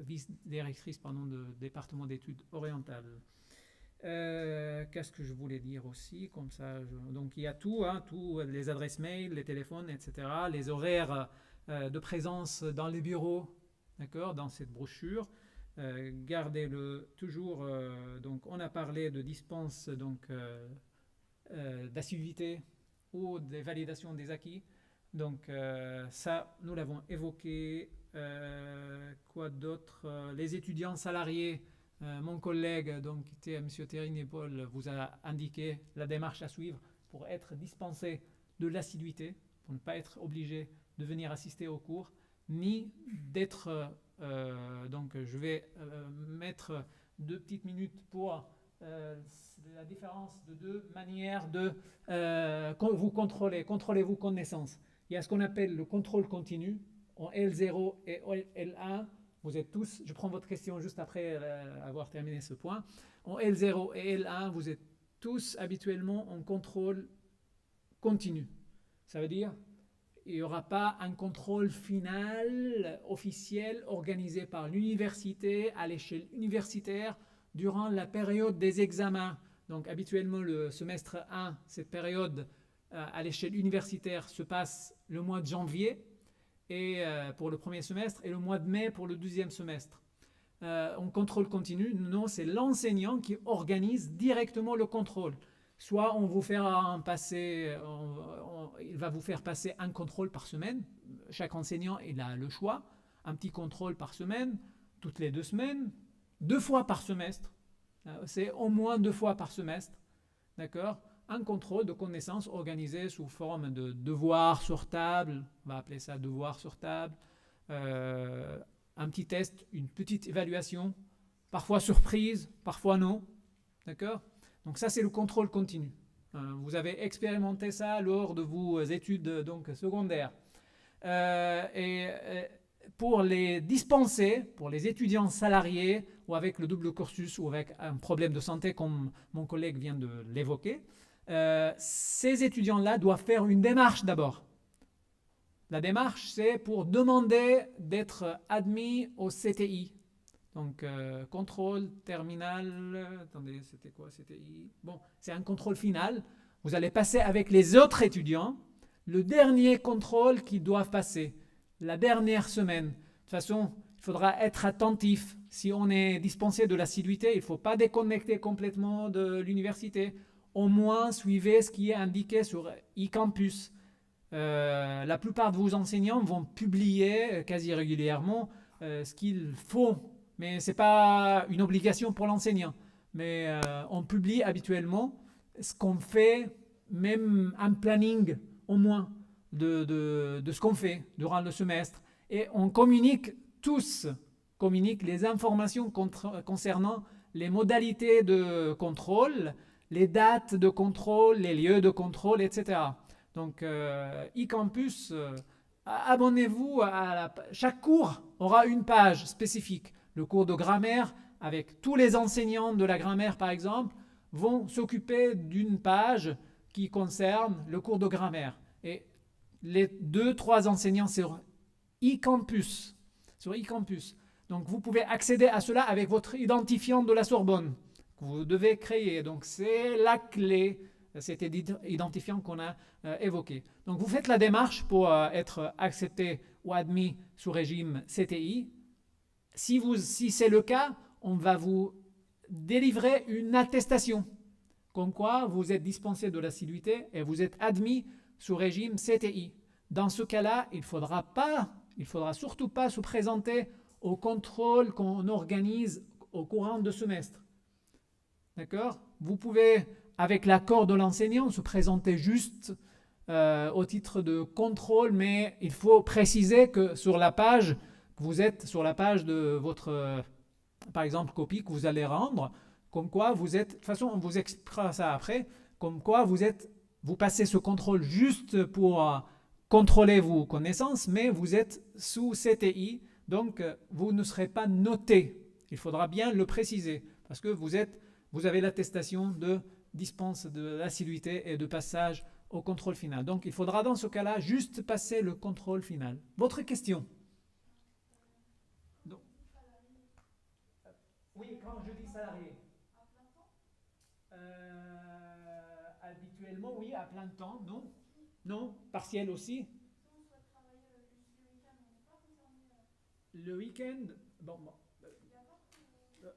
vice-directrice de département d'études orientales. Qu'est-ce que je voulais dire aussi comme ça donc il y a tout, tout, les adresses mail, les téléphones, etc., les horaires de présence dans les bureaux, d'accord, dans cette brochure. Gardez-le toujours. Donc on a parlé de dispense d'assiduité ou des validations des acquis. Donc ça, nous l'avons évoqué. Quoi d'autre? Les étudiants salariés. Mon collègue, donc, qui était M. Terry-Paul, vous a indiqué la démarche à suivre pour être dispensé de l'assiduité, pour ne pas être obligé de venir assister aux cours, ni d'être... donc, je vais mettre 2 petites minutes pour la différence de 2 manières de vous contrôler. Contrôlez-vous connaissance. Il y a ce qu'on appelle le contrôle continu en L0 et L1. Vous êtes tous, je prends votre question juste après avoir terminé ce point. En L0 et L1, vous êtes tous habituellement en contrôle continu. Ça veut dire il n'y aura pas un contrôle final officiel organisé par l'université à l'échelle universitaire durant la période des examens. Donc habituellement le semestre 1, cette période à l'échelle universitaire se passe le mois de janvier et pour le premier semestre et le mois de mai pour le deuxième semestre. En contrôle continu, non, c'est l'enseignant qui organise directement le contrôle. Soit on vous fera passer, il va vous faire passer un contrôle par semaine. Chaque enseignant, il a le choix. Un petit contrôle par semaine, toutes les 2 semaines, 2 fois par semestre. C'est au moins 2 fois par semestre. D'accord ? Un contrôle de connaissances organisé sous forme de devoir sur table. On va appeler ça devoir sur table. Un petit test, une petite évaluation. Parfois surprise, parfois non. D'accord ? Donc ça, c'est le contrôle continu. Vous avez expérimenté ça lors de vos études donc, secondaires. Pour les dispensés, pour les étudiants salariés ou avec le double cursus ou avec un problème de santé comme mon collègue vient de l'évoquer, ces étudiants-là doivent faire une démarche d'abord. La démarche, c'est pour demander d'être admis au CTI. Donc, contrôle terminal, attendez, c'était quoi CTI? Bon, c'est un contrôle final. Vous allez passer avec les autres étudiants le dernier contrôle qu'ils doivent passer, la dernière semaine. De toute façon, il faudra être attentif. Si on est dispensé de l'assiduité, il ne faut pas déconnecter complètement de l'université. Au moins, suivez ce qui est indiqué sur eCampus. La plupart de vos enseignants vont publier quasi régulièrement ce qu'il faut. Mais ce n'est pas une obligation pour l'enseignant. Mais on publie habituellement ce qu'on fait, même un planning au moins de ce qu'on fait durant le semestre. Et on communique les informations concernant les modalités de contrôle, les dates de contrôle, les lieux de contrôle, etc. Donc, eCampus, abonnez-vous à chaque cours aura une page spécifique. Le cours de grammaire, avec tous les enseignants de la grammaire, par exemple, vont s'occuper d'une page qui concerne le cours de grammaire. Et les 2-3 enseignants sur e-campus. Donc vous pouvez accéder à cela avec votre identifiant de la Sorbonne que vous devez créer. Donc c'est la clé, cet identifiant qu'on a évoqué. Donc vous faites la démarche pour être accepté ou admis sous régime CTI. Si c'est le cas, on va vous délivrer une attestation comme quoi vous êtes dispensé de l'assiduité et vous êtes admis sous régime CTI. Dans ce cas-là, il faudra surtout pas se présenter au contrôle qu'on organise au courant de semestre. D'accord? Vous pouvez, avec l'accord de l'enseignant, se présenter juste au titre de contrôle, mais il faut préciser que sur la page, vous êtes sur la page de votre, par exemple, copie que vous allez rendre, comme quoi vous êtes, de toute façon on vous expliquera ça après, comme quoi vous passez ce contrôle juste pour contrôler vos connaissances, mais vous êtes sous CTI, donc vous ne serez pas noté. Il faudra bien le préciser, parce que vous avez l'attestation de dispense de l'assiduité et de passage au contrôle final. Donc il faudra dans ce cas-là juste passer le contrôle final. Votre question? Donc, oui, quand je dis salarié. Habituellement, oui, à plein temps, non. Non, partiel aussi. Le week-end, bon,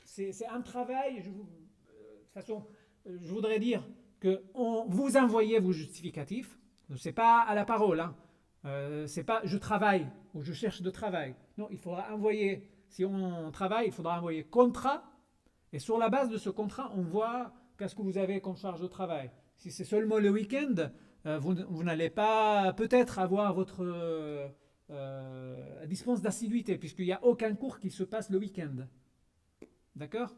c'est un travail. De toute façon, je voudrais dire que vous envoyez vos justificatifs. C'est pas à la parole. Hein. C'est pas je travaille ou je cherche de travail. Non, il faudra envoyer. Si on travaille, il faudra envoyer contrat. Et sur la base de ce contrat, on voit qu'est-ce que vous avez comme charge de travail. Si c'est seulement le week-end, vous n'allez pas peut-être avoir votre dispense d'assiduité, puisqu'il n'y a aucun cours qui se passe le week-end. D'accord?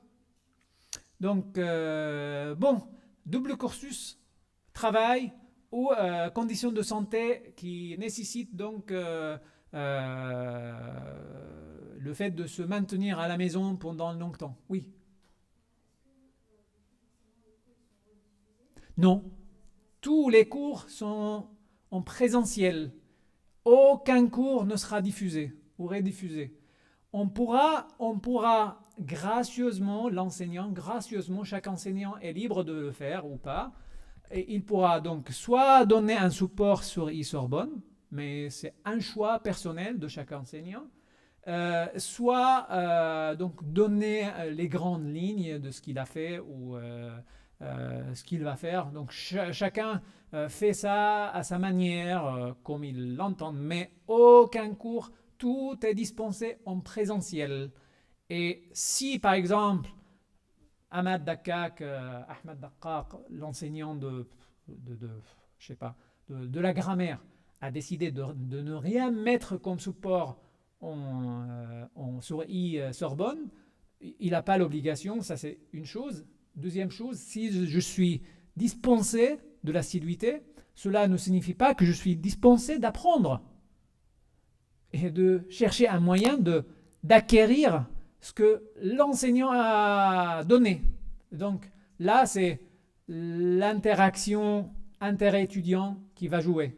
Donc, bon, double cursus, travail ou conditions de santé qui nécessitent donc le fait de se maintenir à la maison pendant longtemps. Oui. Non, tous les cours sont en présentiel. Aucun cours ne sera diffusé ou rediffusé. On pourra gracieusement, chaque enseignant est libre de le faire ou pas. Et il pourra donc soit donner un support sur eSorbonne, mais c'est un choix personnel de chaque enseignant, soit donc donner les grandes lignes de ce qu'il a fait ou ce qu'il va faire. Donc chacun fait ça à sa manière, comme il l'entend, mais aucun cours, tout est dispensé en présentiel. Et si par exemple Ahmad Dakkak, l'enseignant de la grammaire, a décidé de ne rien mettre comme support sur eSorbonne, il n'a pas l'obligation, ça c'est une chose. Deuxième chose, si je suis dispensé de l'assiduité, cela ne signifie pas que je suis dispensé d'apprendre et de chercher un moyen d'acquérir ce que l'enseignant a donné. Donc là, c'est l'interaction inter-étudiant qui va jouer.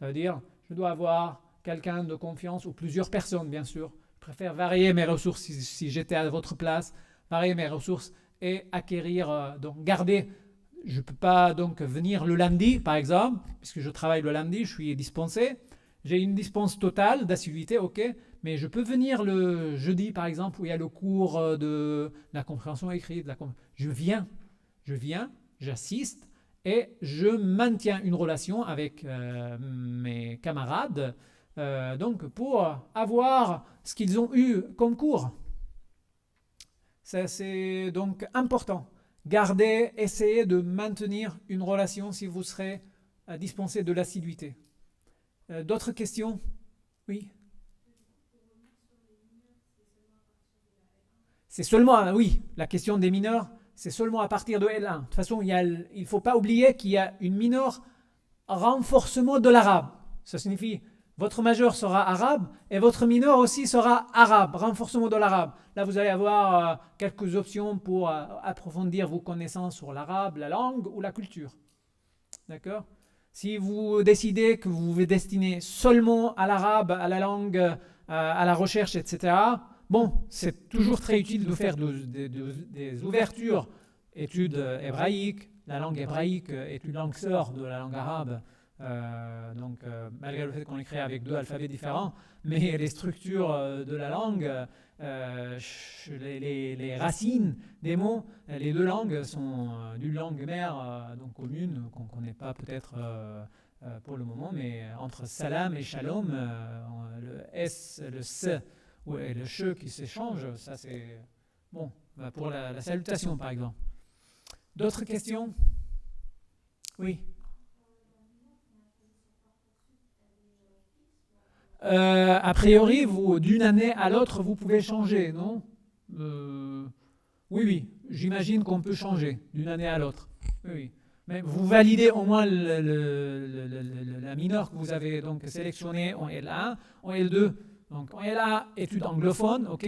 Ça veut dire, je dois avoir quelqu'un de confiance ou plusieurs personnes, bien sûr. Je préfère varier mes ressources si j'étais à votre place, varier mes ressources et acquérir, donc garder. Je ne peux pas donc venir le lundi, par exemple, puisque je travaille le lundi, je suis dispensé. J'ai une dispense totale d'assiduité, ok, mais je peux venir le jeudi, par exemple, où il y a le cours de la compréhension écrite. Je viens, j'assiste et je maintiens une relation avec mes camarades donc pour avoir ce qu'ils ont eu comme cours. Ça, c'est donc important. Gardez, essayez de maintenir une relation si vous serez dispensé de l'assiduité. D'autres questions? Oui. C'est seulement, oui, la question des mineurs, c'est seulement à partir de L1. De toute façon, il ne faut pas oublier qu'il y a une mineure renforcement de l'arabe. Ça signifie votre majeur sera arabe et votre mineur aussi sera arabe, renforcement de l'arabe. Là, vous allez avoir quelques options pour approfondir vos connaissances sur l'arabe, la langue ou la culture. D'accord? Si vous décidez que vous vous destinez seulement à l'arabe, à la langue, à la recherche, etc., bon, c'est toujours très utile de faire des ouvertures, études hébraïques. La langue hébraïque est une langue sœur de la langue arabe. Malgré le fait qu'on écrit avec 2 alphabets différents, mais les structures de la langue, les racines des mots, les 2 langues sont d'une langue mère donc commune qu'on ne connaît pas peut-être pour le moment, mais entre salam et shalom, le S, le S et le che qui s'échangent, ça c'est bon pour la salutation par exemple. D'autres questions? Oui. A priori, d'une année à l'autre, vous pouvez changer, non? Oui, j'imagine qu'on peut changer d'une année à l'autre. Oui. Mais vous validez au moins la mineure que vous avez donc sélectionnée en L1, en L2. Donc en L1, études anglophones, ok.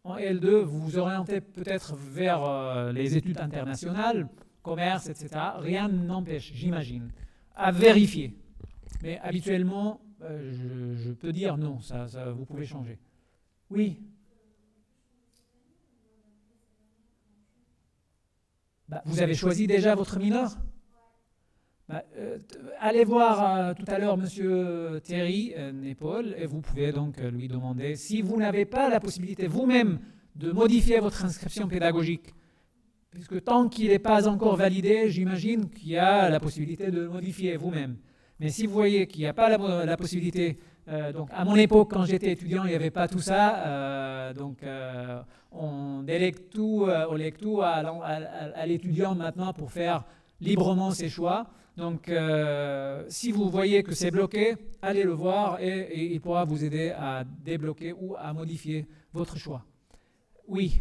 En L2, vous vous orientez peut-être vers les études internationales, commerce, etc. Rien n'empêche, j'imagine, à vérifier. Mais habituellement, je peux dire non, ça, vous pouvez changer. Oui. Vous avez choisi déjà votre mineur? Allez voir tout à l'heure Monsieur Thierry Népol et vous pouvez donc lui demander si vous n'avez pas la possibilité vous-même de modifier votre inscription pédagogique. Puisque tant qu'il n'est pas encore validé, j'imagine qu'il y a la possibilité de le modifier vous-même. Mais si vous voyez qu'il n'y a pas la possibilité, donc à mon époque, quand j'étais étudiant, il n'y avait pas tout ça, on délègue tout, on lègue tout à l'étudiant maintenant pour faire librement ses choix. Donc, si vous voyez que c'est bloqué, allez le voir et il pourra vous aider à débloquer ou à modifier votre choix. Oui.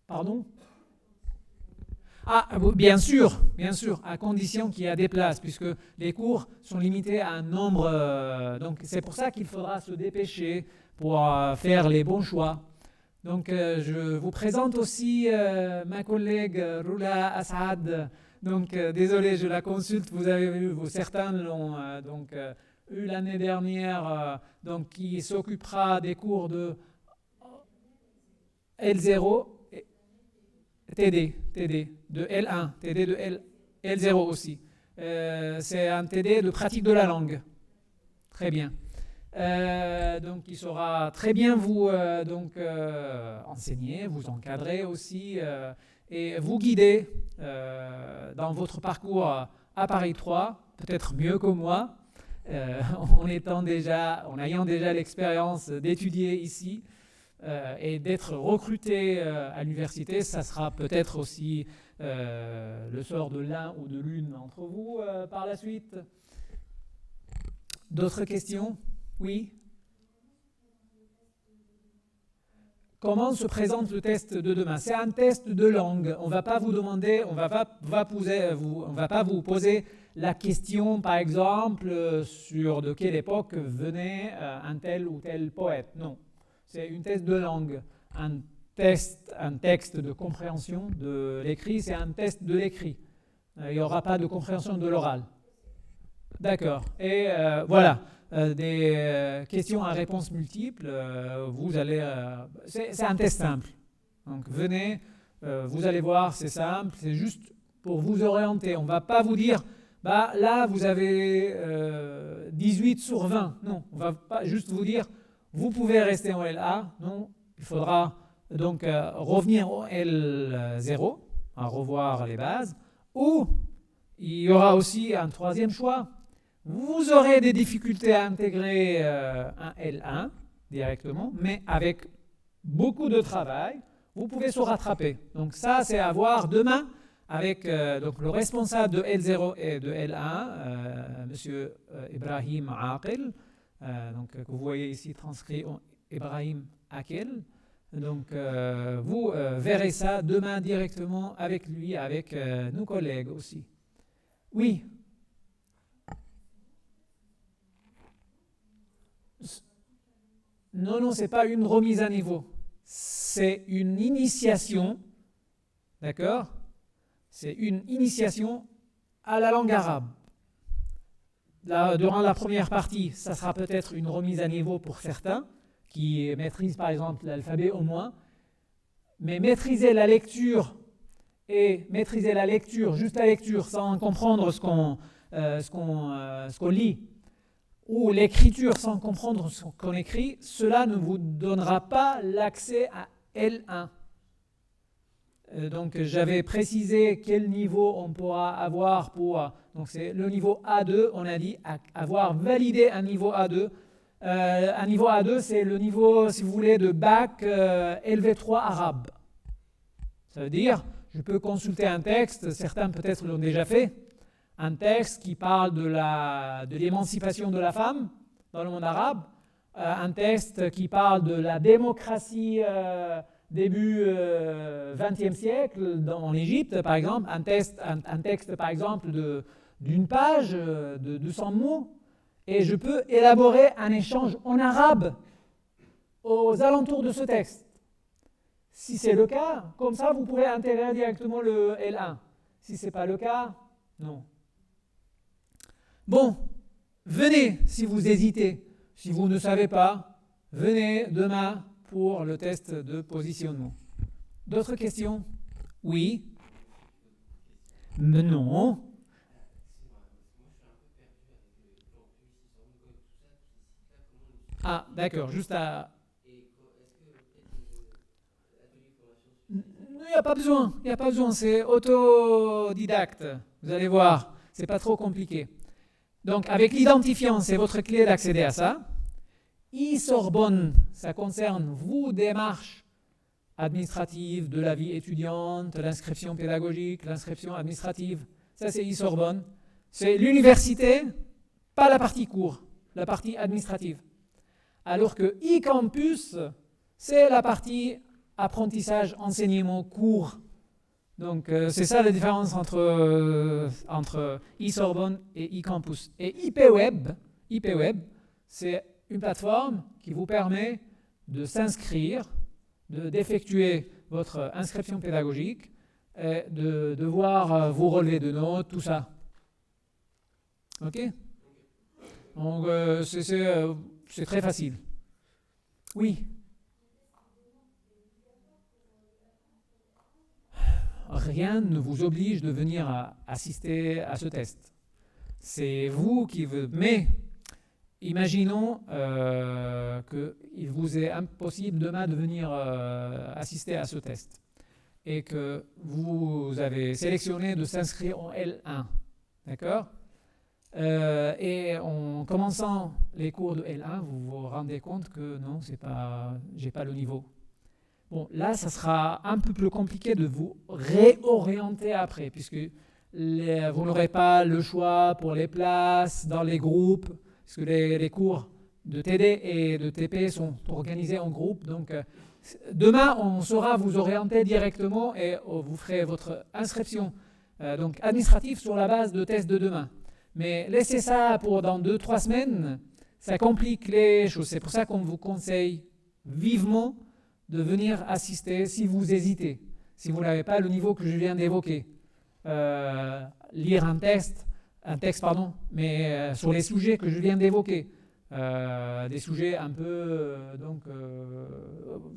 Pardon? Ah, bien sûr, à condition qu'il y ait des places, puisque les cours sont limités à un nombre. Donc, c'est pour ça qu'il faudra se dépêcher pour faire les bons choix. Donc, je vous présente aussi ma collègue Roula Assad. Donc, désolé, je la consulte. Vous avez vu, certains l'ont eu l'année dernière, donc qui s'occupera des cours de L0. TD de L1, TD de L0 aussi. C'est un TD de pratique de la langue. Très bien. Donc, il saura très bien vous enseigner, vous encadrer aussi et vous guider dans votre parcours à Paris 3, peut-être mieux que moi, en ayant déjà l'expérience d'étudier ici. Et d'être recruté à l'université, ça sera peut-être aussi le sort de l'un ou de l'une d'entre vous par la suite. D'autres questions? Oui? Comment se présente le test de demain? C'est un test de langue. On ne va pas vous demander, on va pas vous poser la question, par exemple, sur de quelle époque venait un tel ou tel poète. Non. C'est une test de langue. Un texte de compréhension de l'écrit, c'est un test de l'écrit. Il n'y aura pas de compréhension de l'oral. D'accord. Et voilà, des questions à réponse multiples. Vous allez, c'est un test simple. Donc venez, vous allez voir, c'est simple. C'est juste pour vous orienter. On ne va pas vous dire, là vous avez 18 sur 20. Non, on ne va pas juste vous dire, vous pouvez rester en LA. Non, il faudra donc revenir au L0, à revoir les bases. Ou il y aura aussi un troisième choix. Vous aurez des difficultés à intégrer un L1 directement, mais avec beaucoup de travail, vous pouvez se rattraper. Donc ça, c'est à voir demain avec donc le responsable de L0 et de L1, M. Ibrahim Aqil, que vous voyez ici transcrit en Ibrahim Aqil. Donc vous verrez ça demain directement avec lui, avec nos collègues aussi. Oui. Non, ce n'est pas une remise à niveau. C'est une initiation, d'accord? C'est une initiation à la langue arabe. Là, durant la première partie, ça sera peut-être une remise à niveau pour certains qui maîtrisent par exemple l'alphabet au moins, mais maîtriser la lecture juste la lecture sans comprendre ce qu'on lit, ou l'écriture sans comprendre ce qu'on écrit, cela ne vous donnera pas l'accès à L1. Donc j'avais précisé quel niveau on pourra avoir pour... Donc c'est le niveau A2, on a dit avoir validé un niveau A2. Un niveau A2, c'est le niveau, si vous voulez, de bac LV3 arabe. Ça veut dire, je peux consulter un texte, certains peut-être l'ont déjà fait, un texte qui parle de l'émancipation de la femme dans le monde arabe, un texte qui parle de la démocratie début XXe siècle en Égypte, par exemple, un texte par exemple d'une page de 200 mots, et je peux élaborer un échange en arabe aux alentours de ce texte. Si c'est le cas, comme ça, vous pourrez intégrer directement le L1. Si ce n'est pas le cas, non. Bon, venez si vous hésitez. Si vous ne savez pas, venez demain pour le test de positionnement. D'autres questions? Oui? Non? Ah, d'accord, juste à... Il n'y a pas besoin, c'est autodidacte. Vous allez voir, c'est pas trop compliqué. Donc, avec l'identifiant, c'est votre clé d'accéder à ça. e-Sorbonne, ça concerne vos démarches administratives de la vie étudiante, l'inscription pédagogique, l'inscription administrative. Ça, c'est e-Sorbonne. C'est l'université, pas la partie cours, la partie administrative. Alors que e-Campus, c'est la partie apprentissage, enseignement, cours. Donc, c'est ça la différence entre e-Sorbonne et e-Campus. Et IPWeb, c'est une plateforme qui vous permet de s'inscrire, d'effectuer votre inscription pédagogique, et de voir vos relevés de notes, tout ça. OK? Donc, c'est très facile. Oui? Rien ne vous oblige de venir assister à ce test. C'est vous qui vous... Mais imaginons qu'il vous est impossible demain de venir assister à ce test et que vous avez sélectionné de s'inscrire en L1. D'accord? Et en commençant les cours de L1, vous vous rendez compte que non, j'ai pas le niveau. Bon, là, ça sera un peu plus compliqué de vous réorienter après, puisque vous n'aurez pas le choix pour les places dans les groupes, puisque les cours de TD et de TP sont organisés en groupe. Donc, demain, on saura vous orienter directement et vous ferez votre inscription donc administrative sur la base de tests de demain. Mais laissez ça pour dans 2-3 semaines, ça complique les choses. C'est pour ça qu'on vous conseille vivement de venir assister si vous hésitez, si vous n'avez pas le niveau que je viens d'évoquer. Lire un texte, mais sur les sujets que je viens d'évoquer. Des sujets un peu...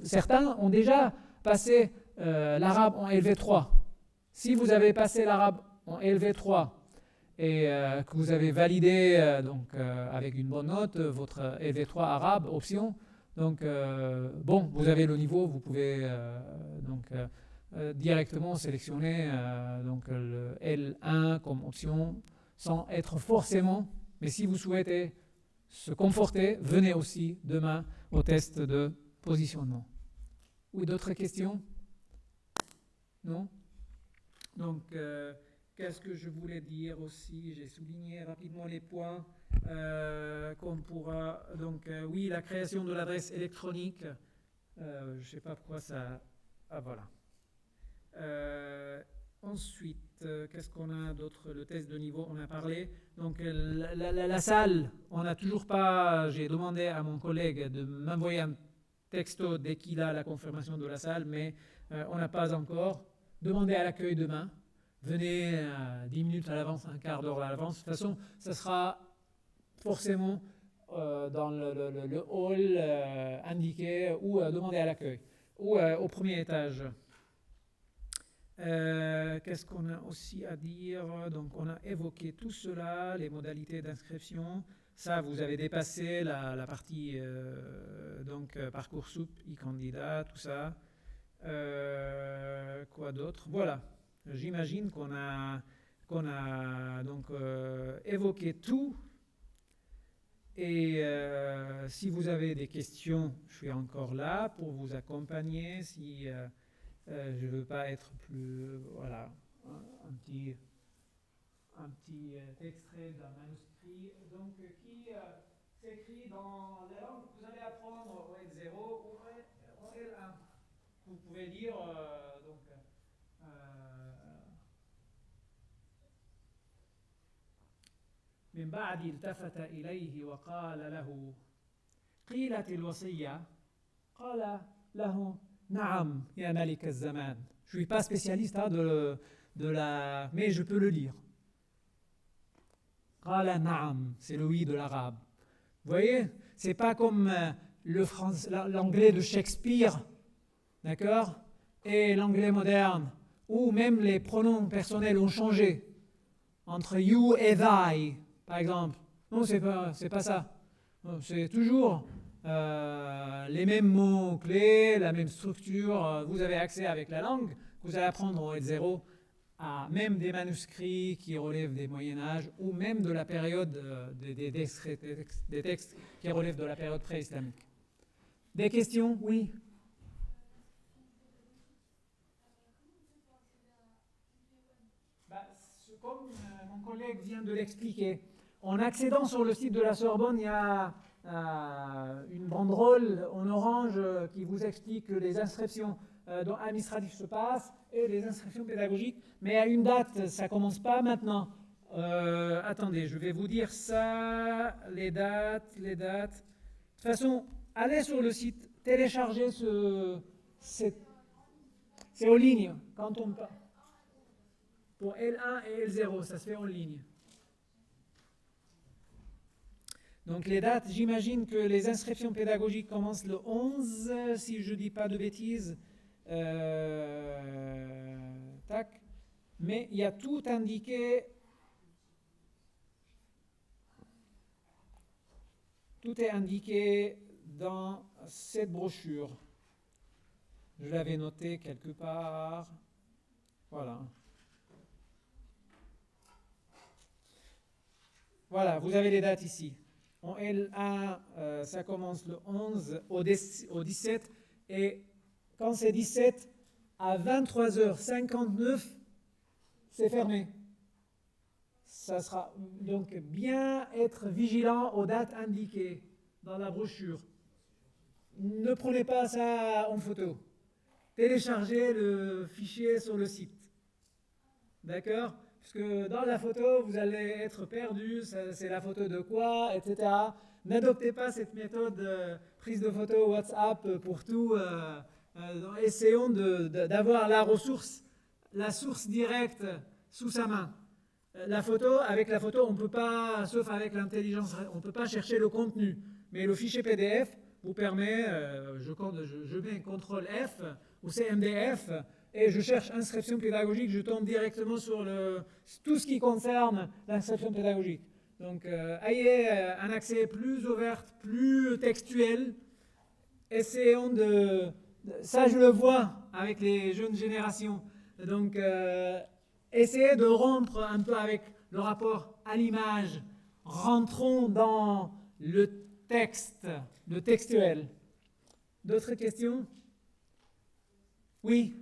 certains ont déjà passé l'arabe en LV3. Si vous avez passé l'arabe en LV3 et que vous avez validé avec une bonne note votre LV3 arabe, option, donc, vous avez le niveau, vous pouvez directement sélectionner le L1 comme option sans être forcément, mais si vous souhaitez se conforter, venez aussi demain au test de positionnement. Ou d'autres questions? Non? Donc, qu'est-ce que je voulais dire aussi? J'ai souligné rapidement les points. Qu'on pourra oui, la création de l'adresse électronique, je ne sais pas pourquoi ça... Ah voilà. Ensuite, qu'est-ce qu'on a d'autre? Le test de niveau, on a parlé. Donc la salle, on n'a toujours pas... J'ai demandé à mon collègue de m'envoyer un texto dès qu'il a la confirmation de la salle, mais on n'a pas encore. Demandez à l'accueil demain. venez 10 minutes à l'avance, un quart d'heure à l'avance. De toute façon, ça sera forcément dans le hall indiqué ou demandé à l'accueil ou au premier étage. Qu'est-ce qu'on a aussi à dire? Donc, on a évoqué tout cela, les modalités d'inscription. Ça, vous avez dépassé la partie Parcoursup, e-candidat, tout ça. Quoi d'autre? Voilà. J'imagine qu'on a donc évoqué tout. Et si vous avez des questions, je suis encore là pour vous accompagner. Si je ne veux pas être plus... voilà, un petit extrait d'un manuscrit donc, qui s'écrit dans la langue que vous allez apprendre au L0 ou au L1. Vous pouvez lire donc... من بعد التفت إليه وقال له قيلت الوصية قال له نعم يا ملك الزمان. Je ne suis pas spécialiste mais je peux le lire. قال نعم, c'est le oui de l'arabe. Vous voyez, c'est pas comme l'anglais de Shakespeare, d'accord, et l'anglais moderne, où même les pronoms personnels ont changé entre you et thy. Par exemple, non, c'est pas ça. C'est toujours les mêmes mots-clés, la même structure. Vous avez accès avec la langue, vous allez apprendre au L0 à même des manuscrits qui relèvent des Moyen-Âge ou même de la période des textes qui relèvent de la période pré-islamique. Des questions? Oui. Comme mon collègue vient de l'expliquer, en accédant sur le site de la Sorbonne, il y a une banderole en orange qui vous explique que les inscriptions administratives se passent et les inscriptions pédagogiques, mais à une date, ça ne commence pas maintenant. Attendez, je vais vous dire ça, les dates. De toute façon, allez sur le site, téléchargez c'est en ligne quand on parle. Pour L1 et L0, ça se fait en ligne. Donc les dates, j'imagine que les inscriptions pédagogiques commencent le 11, si je ne dis pas de bêtises. Tac. Mais il y a tout indiqué. Tout est indiqué dans cette brochure. Je l'avais noté quelque part. Voilà. Voilà, vous avez les dates ici. En L1, ça commence le 11 au 17 et quand c'est 17, à 23h59, c'est fermé. Ça sera donc bien être vigilant aux dates indiquées dans la brochure. Ne prenez pas ça en photo. Téléchargez le fichier sur le site. D'accord ? Parce que dans la photo, vous allez être perdu, c'est la photo de quoi, etc. N'adoptez pas cette méthode prise de photo WhatsApp pour tout. Essayons d'avoir la source directe sous sa main. Avec la photo, on ne peut pas, sauf avec l'intelligence, on ne peut pas chercher le contenu. Mais le fichier PDF vous permet, je mets CTRL F ou CMDF, et je cherche inscription pédagogique, je tombe directement sur tout ce qui concerne l'inscription pédagogique. Donc, ayez un accès plus ouvert, plus textuel. Essayons ça je le vois avec les jeunes générations. Donc, essayez de rompre un peu avec le rapport à l'image. Rentrons dans le textuel. D'autres questions? Oui.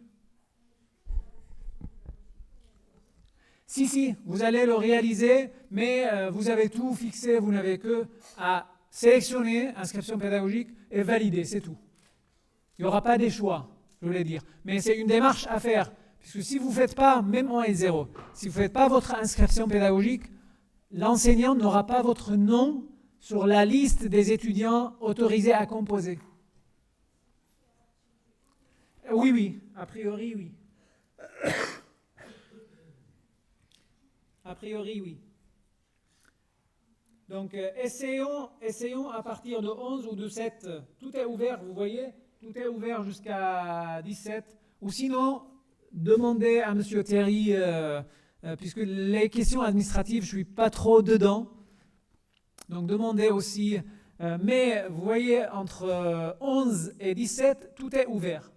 Si, vous allez le réaliser, mais vous avez tout fixé, vous n'avez que à sélectionner inscription pédagogique et valider, c'est tout. Il n'y aura pas des choix, je voulais dire. Mais c'est une démarche à faire, puisque si vous ne faites pas, même en L0, si vous ne faites pas votre inscription pédagogique, l'enseignant n'aura pas votre nom sur la liste des étudiants autorisés à composer. Oui, a priori, oui. A priori, oui. Donc, essayons à partir de 11 ou de 7. Tout est ouvert, vous voyez, tout est ouvert jusqu'à 17. Ou sinon, demandez à M. Thierry, puisque les questions administratives, je ne suis pas trop dedans. Donc, demandez aussi. Mais vous voyez, entre 11 et 17, tout est ouvert.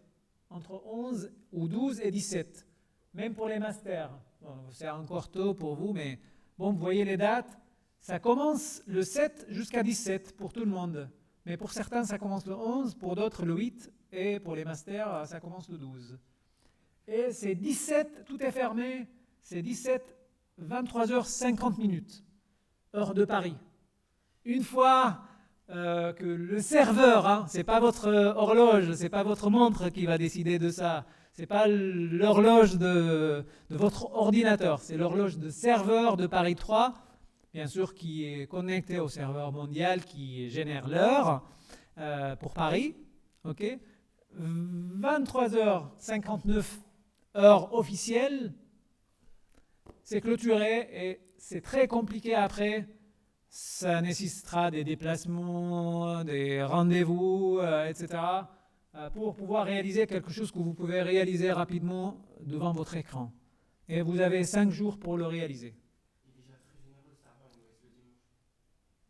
Entre 11 ou 12 et 17. Même pour les masters. Bon, c'est encore tôt pour vous, mais bon, vous voyez les dates. Ça commence le 7 jusqu'à 17 pour tout le monde. Mais pour certains, ça commence le 11, pour d'autres le 8, et pour les masters, ça commence le 12. Et c'est 17, tout est fermé, c'est 17, 23h50, heure de Paris. Une fois que le serveur, c'est pas votre horloge, c'est pas votre montre qui va décider de ça, c'est pas l'horloge de votre ordinateur, c'est l'horloge de serveur de Paris 3, bien sûr, qui est connecté au serveur mondial qui génère l'heure pour Paris. Ok, 23h59, heure officielle, c'est clôturé et c'est très compliqué après. Ça nécessitera des déplacements, des rendez-vous, etc. Pour pouvoir réaliser quelque chose que vous pouvez réaliser rapidement devant votre écran. Et vous avez 5 jours pour le réaliser.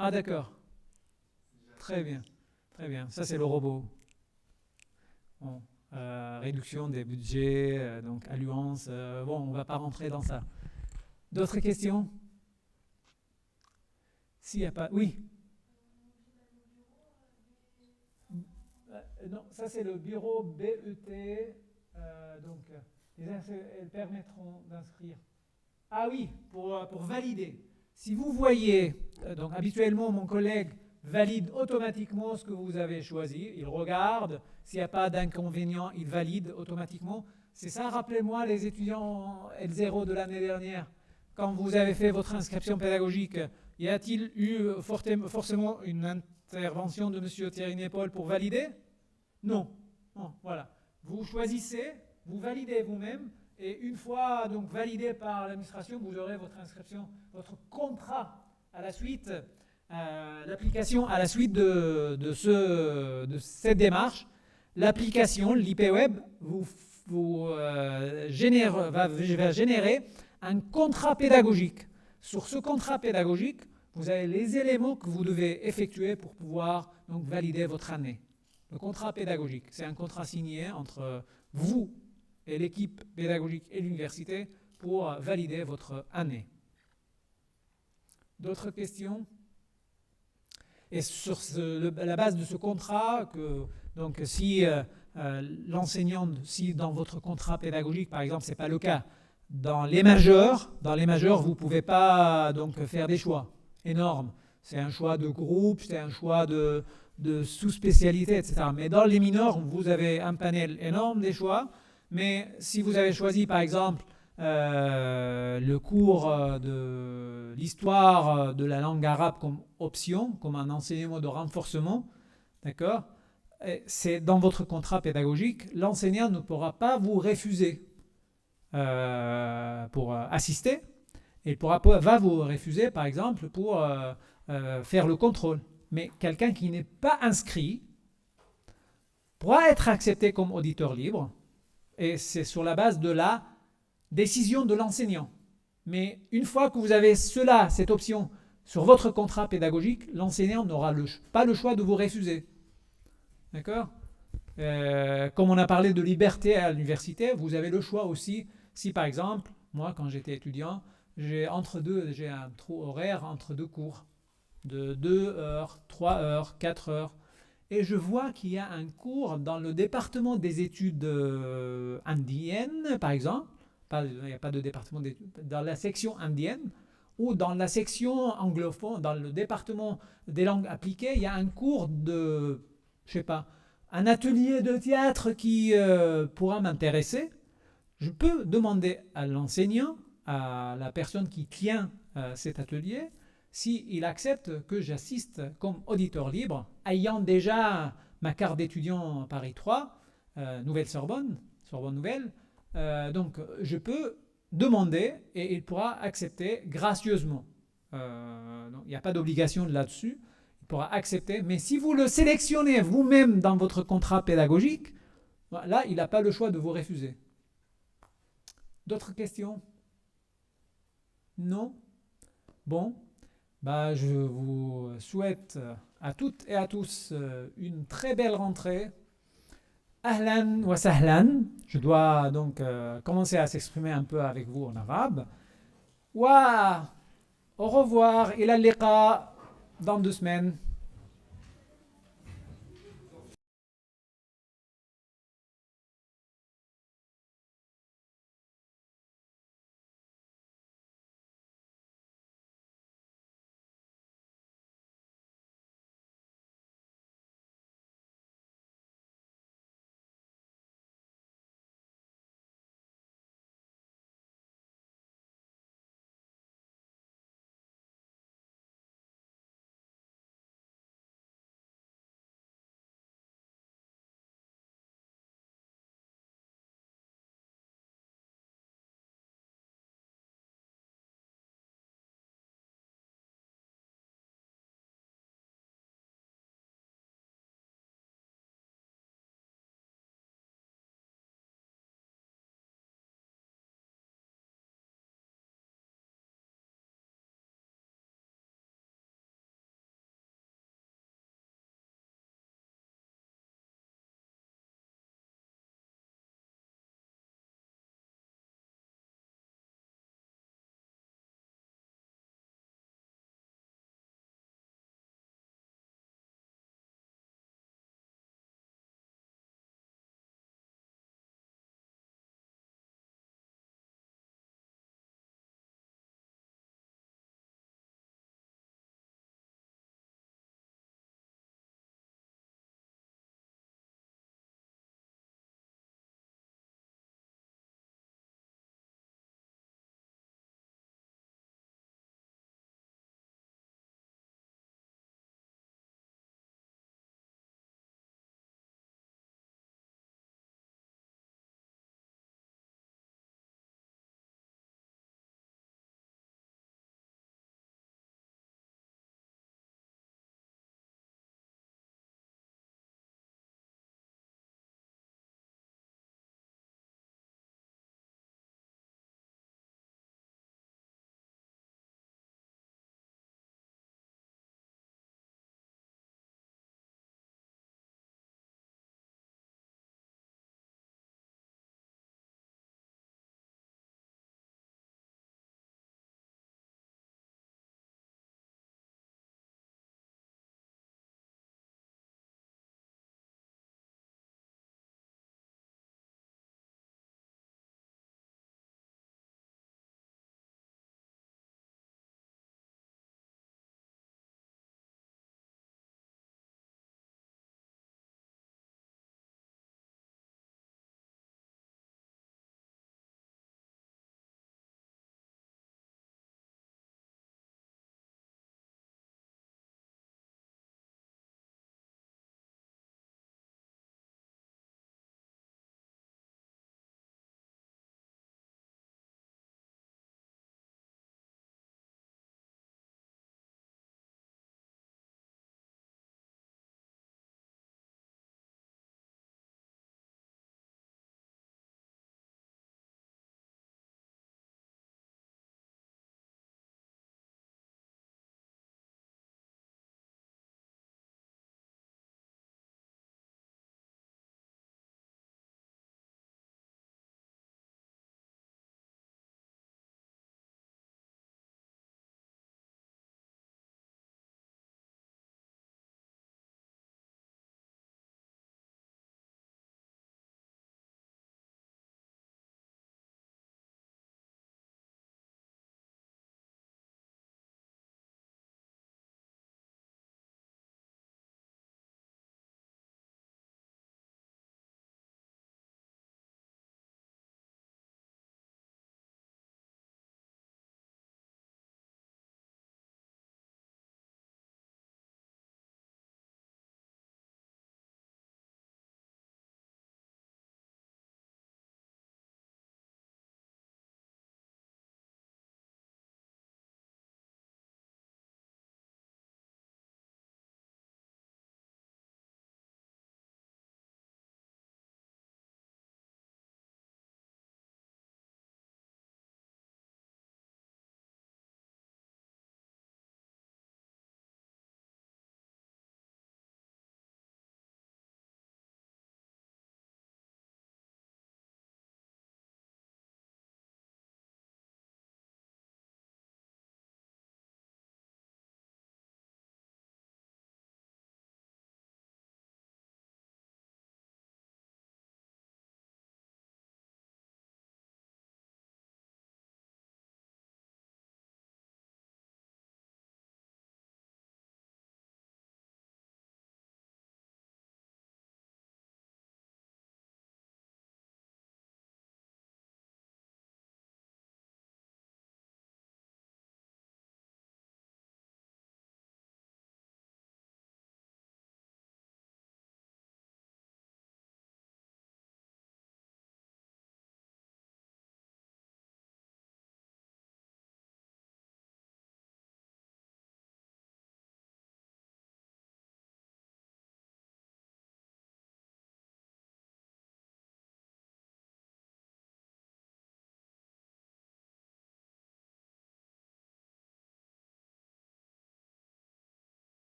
Ah d'accord. Très bien. Très bien. Ça c'est le robot. Bon, réduction des budgets, donc alliance. Bon, on ne va pas rentrer dans ça. D'autres questions? S'il n'y a pas... Oui. Non, ça c'est le bureau BET. Donc, elles permettront d'inscrire. Ah oui, pour valider. Si vous voyez, donc habituellement mon collègue valide automatiquement ce que vous avez choisi, il regarde, s'il n'y a pas d'inconvénient, il valide automatiquement. C'est ça, rappelez-moi les étudiants L0 de l'année dernière, quand vous avez fait votre inscription pédagogique, y a-t-il eu forcément une intervention de M. Thierry Népol pour valider? Non. Non. Voilà. Vous choisissez, vous validez vous-même, et une fois donc validé par l'administration, vous aurez votre inscription, votre contrat à la suite, l'application à la suite de cette démarche. L'application, l'IP Web, va générer un contrat pédagogique. Sur ce contrat pédagogique, vous avez les éléments que vous devez effectuer pour pouvoir donc valider votre année. Le contrat pédagogique, c'est un contrat signé entre vous et l'équipe pédagogique et l'université pour valider votre année. D'autres questions? Et sur la base de ce contrat, donc si l'enseignant, si dans votre contrat pédagogique, par exemple, ce n'est pas le cas, dans les majeurs, vous ne pouvez pas donc faire des choix énormes. C'est un choix de groupe, c'est un choix de sous-spécialité, etc. Mais dans les mineurs, vous avez un panel énorme des choix. Mais si vous avez choisi, par exemple, le cours de l'histoire de la langue arabe comme option, comme un enseignement de renforcement, d'accord, c'est dans votre contrat pédagogique, l'enseignant ne pourra pas vous refuser pour assister, et va vous refuser, par exemple, pour faire le contrôle. Mais quelqu'un qui n'est pas inscrit pourra être accepté comme auditeur libre, et c'est sur la base de la décision de l'enseignant. Mais une fois que vous avez cette option sur votre contrat pédagogique, l'enseignant n'aura pas le choix de vous refuser. D'accord ? Comme on a parlé de liberté à l'université, vous avez le choix aussi, si par exemple, moi quand j'étais étudiant, j'ai un trou horaire entre deux cours, de 2 heures, 3 heures, 4 heures, et je vois qu'il y a un cours dans le département des études indiennes, par exemple, il n'y a pas de département d'études, dans la section indienne, ou dans la section anglophone, dans le département des langues appliquées, il y a un cours de, je sais pas, un atelier de théâtre qui pourra m'intéresser. Je peux demander à l'enseignant, à la personne qui tient cet atelier, s'il accepte que j'assiste comme auditeur libre, ayant déjà ma carte d'étudiant Paris 3, Nouvelle Sorbonne Nouvelle. Donc je peux demander et il pourra accepter gracieusement. Donc, il n'y a pas d'obligation là-dessus. Il pourra accepter. Mais si vous le sélectionnez vous-même dans votre contrat pédagogique, là, il n'a pas le choix de vous refuser. D'autres questions? Non? Bon, bah, je vous souhaite à toutes et à tous une très belle rentrée. Ahlan wa sahlan. Je dois donc commencer à s'exprimer un peu avec vous en arabe. Wa au revoir, ila liqa dans 2 semaines.